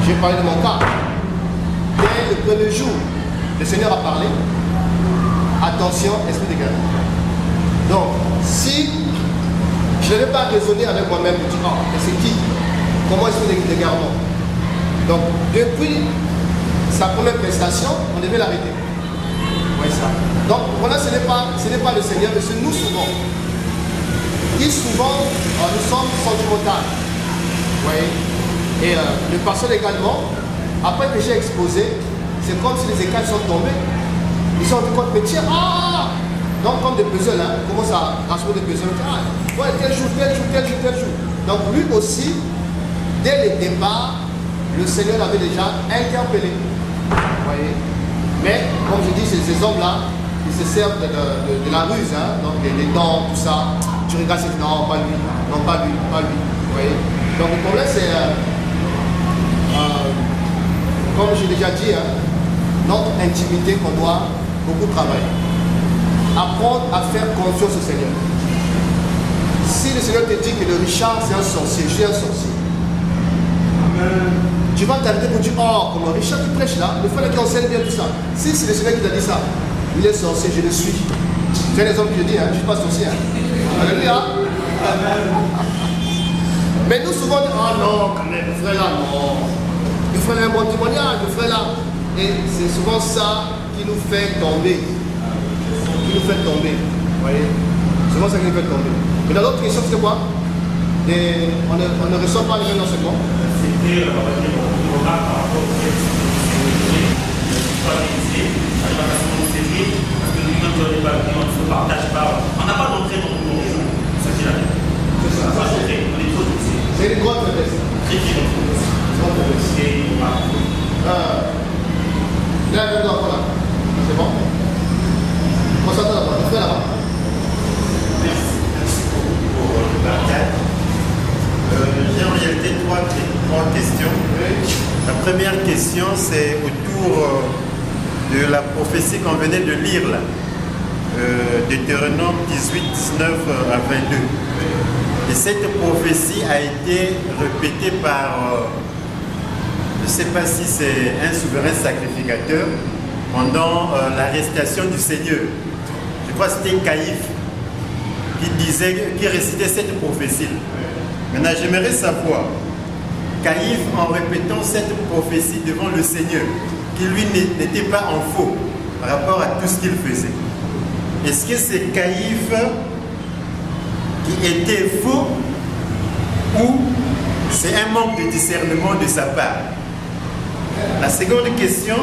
J'ai parlé de mon cas. Dès le premier jour, le Seigneur a parlé. Attention, esprit d'égarement. Donc, si je n'avais pas raisonné avec moi-même, je dis, oh, mais c'est qui? Comment esprit d'égarement? Donc, depuis sa première prestation, on devait l'arrêter. Vous voyez ça? Donc, voilà, ce n'est pas le Seigneur, mais c'est nous souvent. Qui souvent, nous sommes sentimentaux. Vous voyez? Et le pasteur également, après que j'ai exposé, c'est comme si les écailles sont tombées. Ils sont rendus compte, mais tiens, ah! Donc comme des puzzles, hein, on commence à rassembler des puzzles. Ah, ouais, tel jour. Donc lui aussi, dès le départ, le Seigneur l'avait déjà interpellé. Vous voyez? Mais, comme je dis, ces hommes-là, ils se servent de la ruse, hein, donc des dents, tout ça. Tu regardes, c'est non, pas lui, non, pas lui. Vous voyez? Donc le problème, c'est... comme j'ai déjà dit, hein, notre intimité qu'on doit beaucoup travailler. Apprendre à faire confiance au Seigneur. Si le Seigneur te dit que le Richard c'est un sorcier, je suis un sorcier. Tu vas t'arrêter pour dire, oh, comme Richard qui prêche là, le frère qui enseigne bien tout ça. Si c'est le Seigneur qui t'a dit ça, il est sorcier, je le suis. C'est les hommes qui le disent, hein, je ne suis pas sorcier. Hein. Alléluia. Mais nous souvent, on dit, oh non, quand même, le frère là, non. Le frère a un bon témoignage, le frère là. Et c'est souvent ça qui nous fait tomber. Vous voyez? C'est souvent ça qui nous fait tomber. Mais dans l'autre question, c'est quoi? On ne reçoit pas les mêmes enseignements. C'était, on va dire, on par rapport au fait on ne partage pas. On n'a pas d'entrée dans nos régions. C'est ça qui est là. C'est ça. C'est une grande faiblesse. Très là, c'est bon. On s'attend là-bas, on fait là-bas. Merci beaucoup pour le partage. J'ai en réalité trois questions. La première question, c'est autour de la prophétie qu'on venait de lire là. Deutéronome 18, 19 à 22. Et cette prophétie a été répétée par, je ne sais pas si c'est un souverain sacrificateur, pendant l'arrestation du Seigneur. Je crois que c'était Caïphe qui récitait cette prophétie. Maintenant, j'aimerais savoir, Caïphe, en répétant cette prophétie devant le Seigneur, qui lui n'était pas en faux par rapport à tout ce qu'il faisait, est-ce que c'est Caïphe qui était faux ou c'est un manque de discernement de sa part? La seconde question,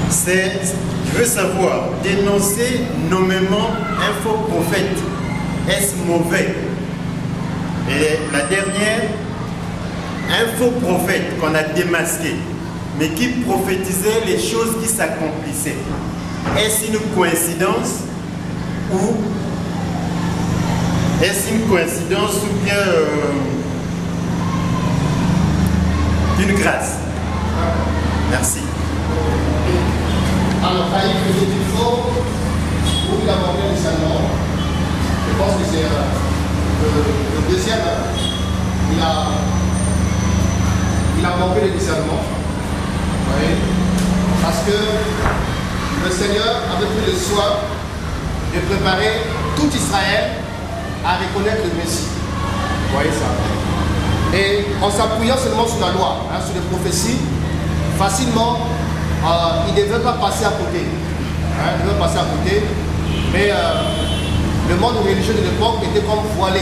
c'est, je veux savoir, dénoncer nommément un faux prophète, est-ce mauvais? Et la dernière, un faux prophète qu'on a démasqué, mais qui prophétisait les choses qui s'accomplissaient. Est-ce une coïncidence ou bien une grâce? Merci. Alors, Caïphe faisait du faux, où il a manqué le discernement. Je pense que c'est le deuxième. Il a manqué le discernement. Vous voyez? Parce que le Seigneur avait pris le soin de préparer tout Israël à reconnaître le Messie. Vous voyez ça? Et en s'appuyant seulement sur la loi, hein, sur les prophéties, facilement, il ne devait pas passer à côté. Hein, il devait passer à côté. Mais le monde religieux de l'époque était comme voilé.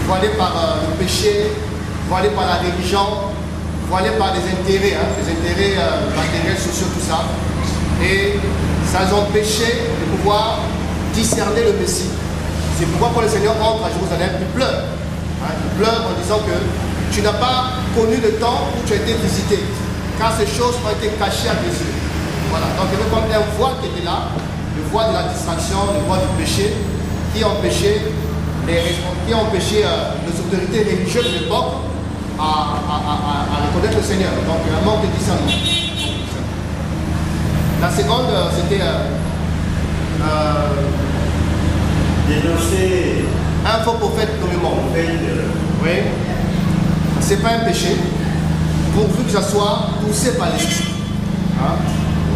Voilé par le péché, voilé par la religion, voilé par des intérêts, hein, des intérêts matériels, sociaux, tout ça. Et ça les empêchait de pouvoir discerner le Messie. C'est pourquoi quand le Seigneur entre à Jérusalem, il pleure. Hein, il pleure en disant que tu n'as pas connu le temps où tu as été visité, car ces choses ont été cachées à tes yeux. Voilà, donc il y avait comme un voile qui était là, le voile de la distraction, le voile du péché, qui empêchait les autorités religieuses de l'époque à reconnaître le Seigneur. Donc un manque de discernement. La seconde, c'était dénoncer un faux prophète nommément. Oui. C'est pas un péché, pourvu que ça soit poussé par l'esprit. Hein?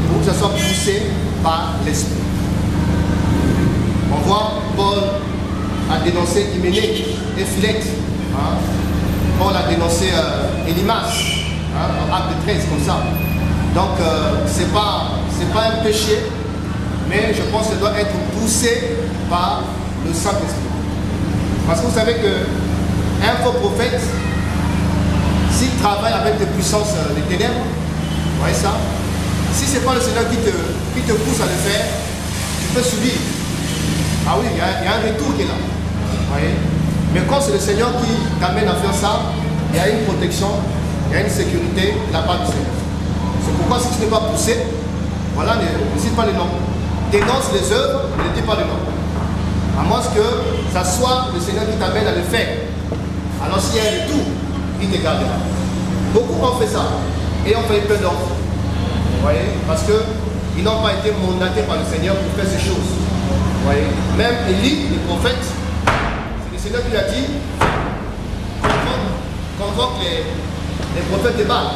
Pour que ça soit poussé par l'esprit. On voit Paul a dénoncé Hyménée et Philette. Hein? Paul a dénoncé Élymas, hein, en acte 13, comme ça. Donc, c'est pas un péché, mais je pense que ça doit être poussé par le Saint-Esprit. Parce que vous savez qu'un faux prophète, s'il travaille avec des puissances des ténèbres, vous voyez ça, si ce n'est pas le Seigneur qui te pousse à le faire, tu peux subir. Ah oui, il y a un retour qui est là. Vous voyez? Mais quand c'est le Seigneur qui t'amène à faire ça, il y a une protection, il y a une sécurité de la part du Seigneur. C'est pourquoi si tu n'es pas poussé, voilà, ne cite pas les noms. Dénonce les œuvres, mais ne dis pas les noms. À moins que ça soit le Seigneur qui t'amène à le faire. Alors s'il y a un retour, il te gardera. Beaucoup ont fait ça et ont fait plein d'enfants. Vous voyez? Parce qu'ils n'ont pas été mandatés par le Seigneur pour faire ces choses. Vous voyez? Même Élie, le prophète, c'est le Seigneur qui lui a dit convoque les prophètes de Baal.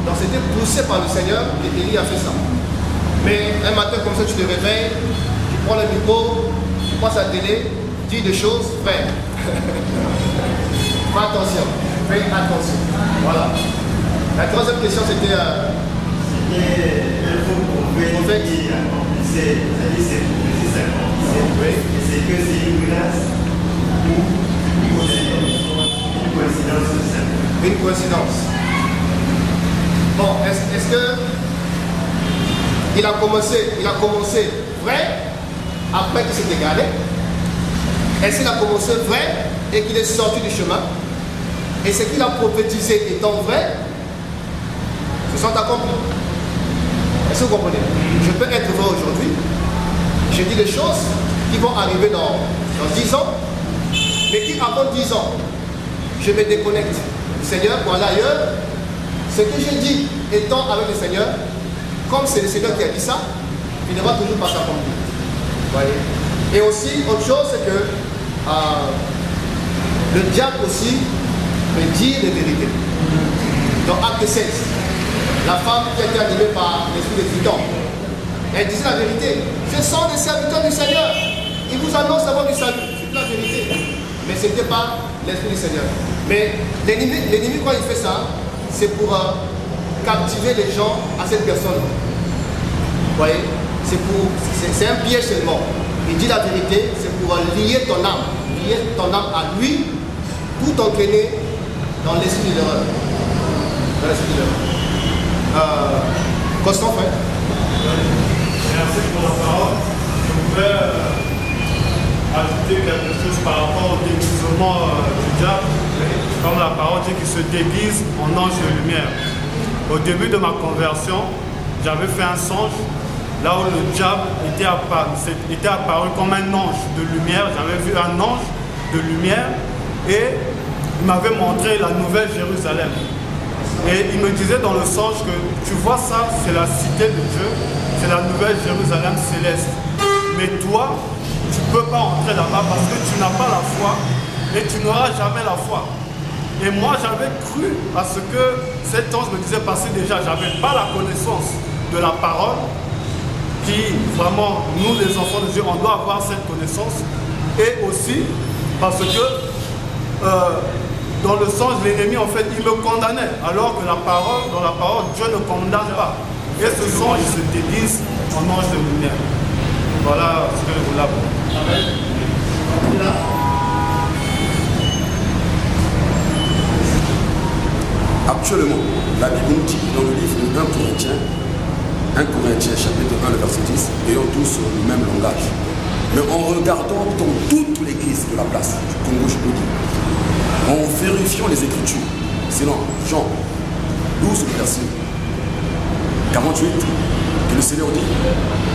Donc c'était poussé par le Seigneur et Élie a fait ça. Mais un matin comme ça, tu te réveilles, tu prends le micro, tu passes à la télé, dis des choses, frère. Fais attention, fais attention. Voilà. La troisième question c'était le faux prophète qui accomplissait, c'est que c'est une grâce ou une coïncidence simple. Une coïncidence. Bon, est-ce que il a commencé vrai après qu'il s'est égaré? Est-ce qu'il a commencé vrai et qu'il est sorti du chemin? Et ce qu'il a prophétisé étant vrai, se sont accomplis. Est-ce que vous comprenez? Je peux être vrai aujourd'hui. Je dis des choses qui vont arriver dans 10 ans, mais qui avant 10 ans, je me déconnecte du Seigneur pour aller ailleurs. Ce que j'ai dit étant avec le Seigneur, comme c'est le Seigneur qui a dit ça, il ne va toujours pas s'accomplir. Voyez. Et aussi, autre chose, c'est que le diable aussi peut dire les vérités. Dans Acte 16, la femme qui a été animée par l'esprit de Titan, elle disait la vérité. Ce sont des serviteurs du Seigneur. Ils vous annoncent d'abord du salut. C'est la vérité. Mais ce n'était pas l'esprit du Seigneur. Mais l'ennemi, quand il fait ça, c'est pour captiver les gens à cette personne. Vous voyez? C'est un piège seulement. Il dit la vérité, c'est pour lier ton âme à lui, tout entraîner dans l'esprit de l'erreur. Dans l'esprit de l'erreur. Constant, frère. Merci pour la parole. Je voudrais ajouter quelque chose par rapport au déguisement du diable. Comme la parole dit qu'il se déguise en ange de lumière. Au début de ma conversion, j'avais fait un songe là où le diable était apparu comme un ange de lumière. J'avais vu un ange de lumière et il m'avait montré la nouvelle Jérusalem. Et il me disait dans le songe que tu vois ça, c'est la cité de Dieu, c'est la nouvelle Jérusalem céleste. Mais toi, tu ne peux pas entrer là-bas parce que tu n'as pas la foi et tu n'auras jamais la foi. Et moi, j'avais cru à ce que cet ange me disait parce que déjà, je n'avais pas la connaissance de la parole, qui vraiment, nous les enfants de Dieu, on doit avoir cette connaissance. Et aussi parce que dans le sens de l'ennemi, en fait, il me condamnait, alors que dans la parole, Dieu ne condamne pas. Et ce sont, ils se déguisent en ange de lumière. Voilà ce que je voulais apprendre. Amen. Actuellement, la Bible nous dit dans le livre de 1 Corinthiens chapitre 1, le verset 10, ayant tous le même langage. Mais en regardant dans toute l'église de la place du Congo, je peux dire, en vérifiant les Écritures, sinon Jean 12, verset 48, que le Seigneur dit,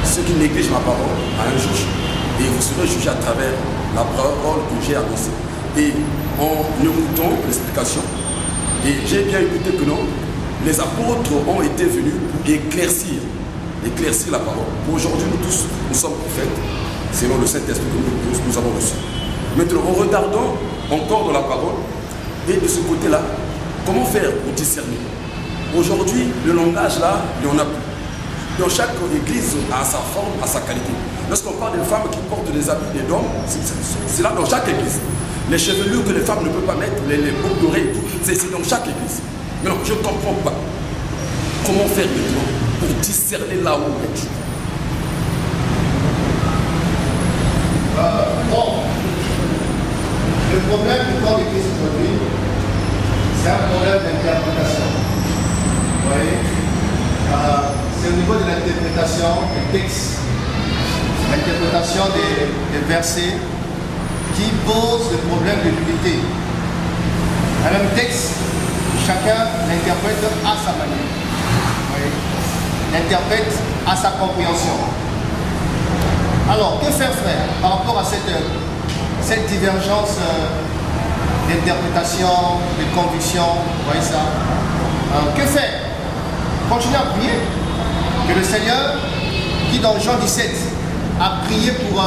ceux qui négligent ma parole à un juge, et vous serez jugés à travers la parole que j'ai annoncée. Et en écoutant l'explication, et j'ai bien écouté que non, les apôtres ont été venus pour éclaircir la parole. Aujourd'hui, nous tous, nous sommes prophètes, selon le Saint-Esprit que nous avons reçu. Maintenant, en regardant encore dans la parole, et de ce côté-là, comment faire pour discerner? Aujourd'hui, le langage là, il n'y en a plus. Dans chaque église a sa forme, a sa qualité. Lorsqu'on parle de femmes qui portent des habits d'hommes, c'est là dans chaque église. Les chevelures que les femmes ne peuvent pas mettre, les boucles d'oreilles, c'est dans chaque église. Mais non, je ne comprends pas. Comment faire maintenant pour discerner là où on est? Bon, le problème du corps d'église aujourd'hui, c'est un problème d'interprétation. Vous voyez, c'est au niveau de l'interprétation des textes, l'interprétation des versets qui pose le problème de l'unité. Un même texte, chacun l'interprète à sa manière. Vous voyez, l'interprète à sa compréhension. Alors, que faire, frère, par rapport à cette divergence d'interprétation, de conviction, vous voyez ça? Que faire? Continuez à prier. Que le Seigneur, qui dans Jean 17, a prié pour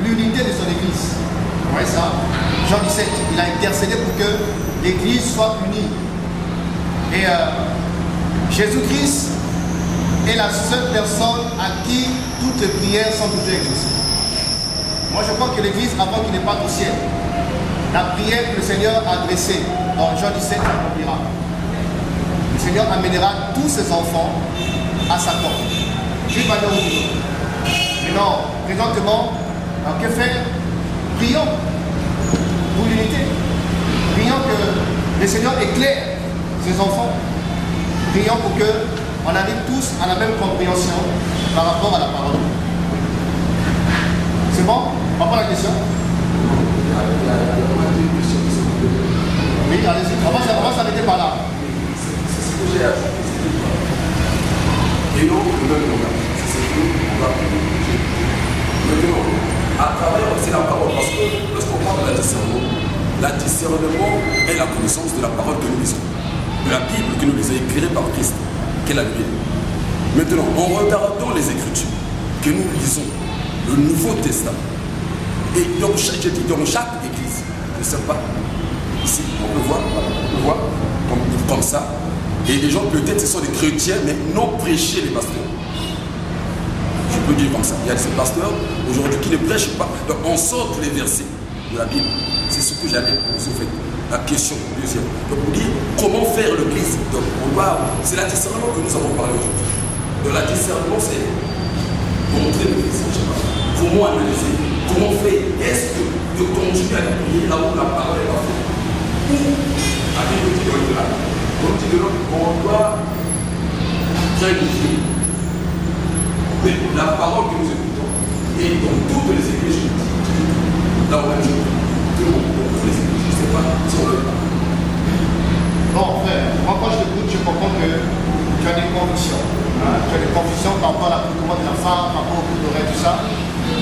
l'unité de son Église. Vous voyez ça? Jean 17, il a intercédé pour que l'Église soit unie. Et Jésus-Christ est la seule personne à qui toutes les prières sont toujours exaucées. Moi je crois que l'Église, avant qu'il n'ait pas au ciel, la prière que le Seigneur a adressée dans Jean 17 accomplira. Le Seigneur amènera tous ses enfants à sa porte. Juste maintenant où nous. Mais non, présentement, que faire? Prions pour l'unité. Prions que le Seigneur éclaire ses enfants. Prions pour que on arrive tous à la même compréhension par rapport à la parole. C'est bon? On prend la question? Oui, allez-y. On va s'arrêter par là. C'est ce que j'ai ajouté. Et non, le même langage. C'est ce qu'on va privilégier. Maintenant, à travers aussi la parole, parce que lorsqu'on parle de la discernement est la connaissance de la parole que nous lisons, de la Bible que nous lisons, éclairée par Christ, qu'est la Bible. Maintenant, en regardant les Écritures que nous lisons, le Nouveau Testament, et donc, je dis dans chaque église, je ne sais pas, ici, on peut voir comme ça, et les gens peut-être ce sont des chrétiens, mais non prêchés les pasteurs. Je peux dire comme ça. Il y a ces pasteurs aujourd'hui qui ne prêchent pas. Donc on sort les versets de la Bible. C'est ce que j'allais vous faire. La question deuxième. Donc vous dire comment faire le Christ. Donc c'est la discernement que nous avons parlé aujourd'hui. De la discernement, c'est montrer le Christ. Je sais pas. Comment analyser? Comment faire? Est-ce que de continuer à prier là où la parole est parfaite? Ou la Bible dit de là. On dit de l'autre, on doit réaliser. Mais la parole que nous écoutons, et dans toutes les églises, là où elle joue, tout le monde, dans toutes les églises, je ne sais pas si on le fait. Bon, frère, moi quand je t'écoute, je comprends que tu as des convictions. Hein? Tu as des convictions par rapport à l'accoutrement de la femme, par rapport au coup d'oreille, tout ça.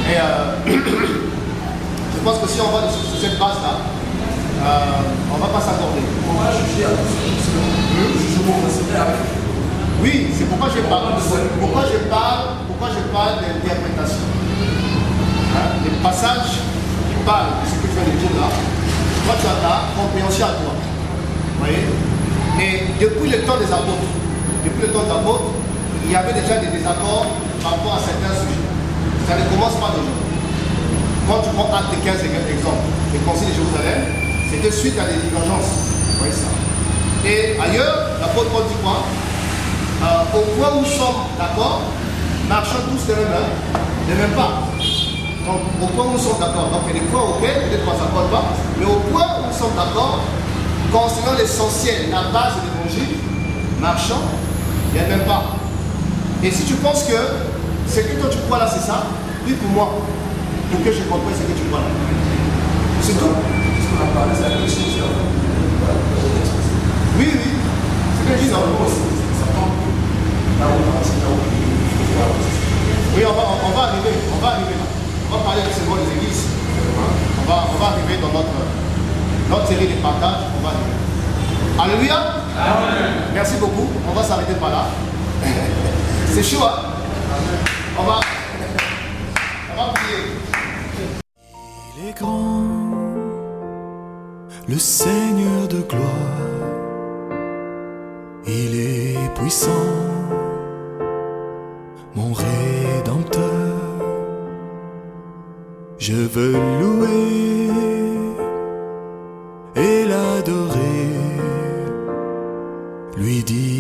Et je pense que si on va sur cette base-là, on ne va pas s'accorder. On va juger à tous. Le jugement va se faire avec. Oui, c'est pourquoi je parle d'interprétation. Hein? Les passages qui parlent de ce que tu viens de dire là, toi tu as ta compréhension à toi. Vous voyez? Et depuis le temps des apôtres, il y avait déjà des désaccords par rapport à certains sujets. Ça ne commence pas d'aujourd'hui. Quand tu prends Acte 15 exemple, le concile de Jérusalem, c'était suite à des divergences. Vous voyez ça. Et ailleurs, l'apôtre Paul dit quoi? Au point où nous sommes d'accord, marchons tous de même pas. Donc, au point où nous sommes d'accord. Donc, il y a des points auxquels peut-être qu'on ne s'accorde pas, mais au point où nous sommes d'accord, concernant l'essentiel, la base de l'évangile, marchons, il n'y a même pas. Et si tu penses que ce que toi tu crois là, c'est ça, oui, pour moi, pour que je comprenne ce que tu crois là. C'est tout. Ce qu'on a parlé, c'est la question, c'est oui, oui. C'est ce que je dis, non? Oui, on va arriver là. On va parler de ce mot des églises. On va arriver dans notre série de partages. On va arriver. Alléluia. Amen. Merci beaucoup. On va s'arrêter par là. C'est chaud, hein? On va prier. Il est grand, le Seigneur de gloire. Il est puissant, mon Rédempteur. Je veux louer et l'adorer, lui dire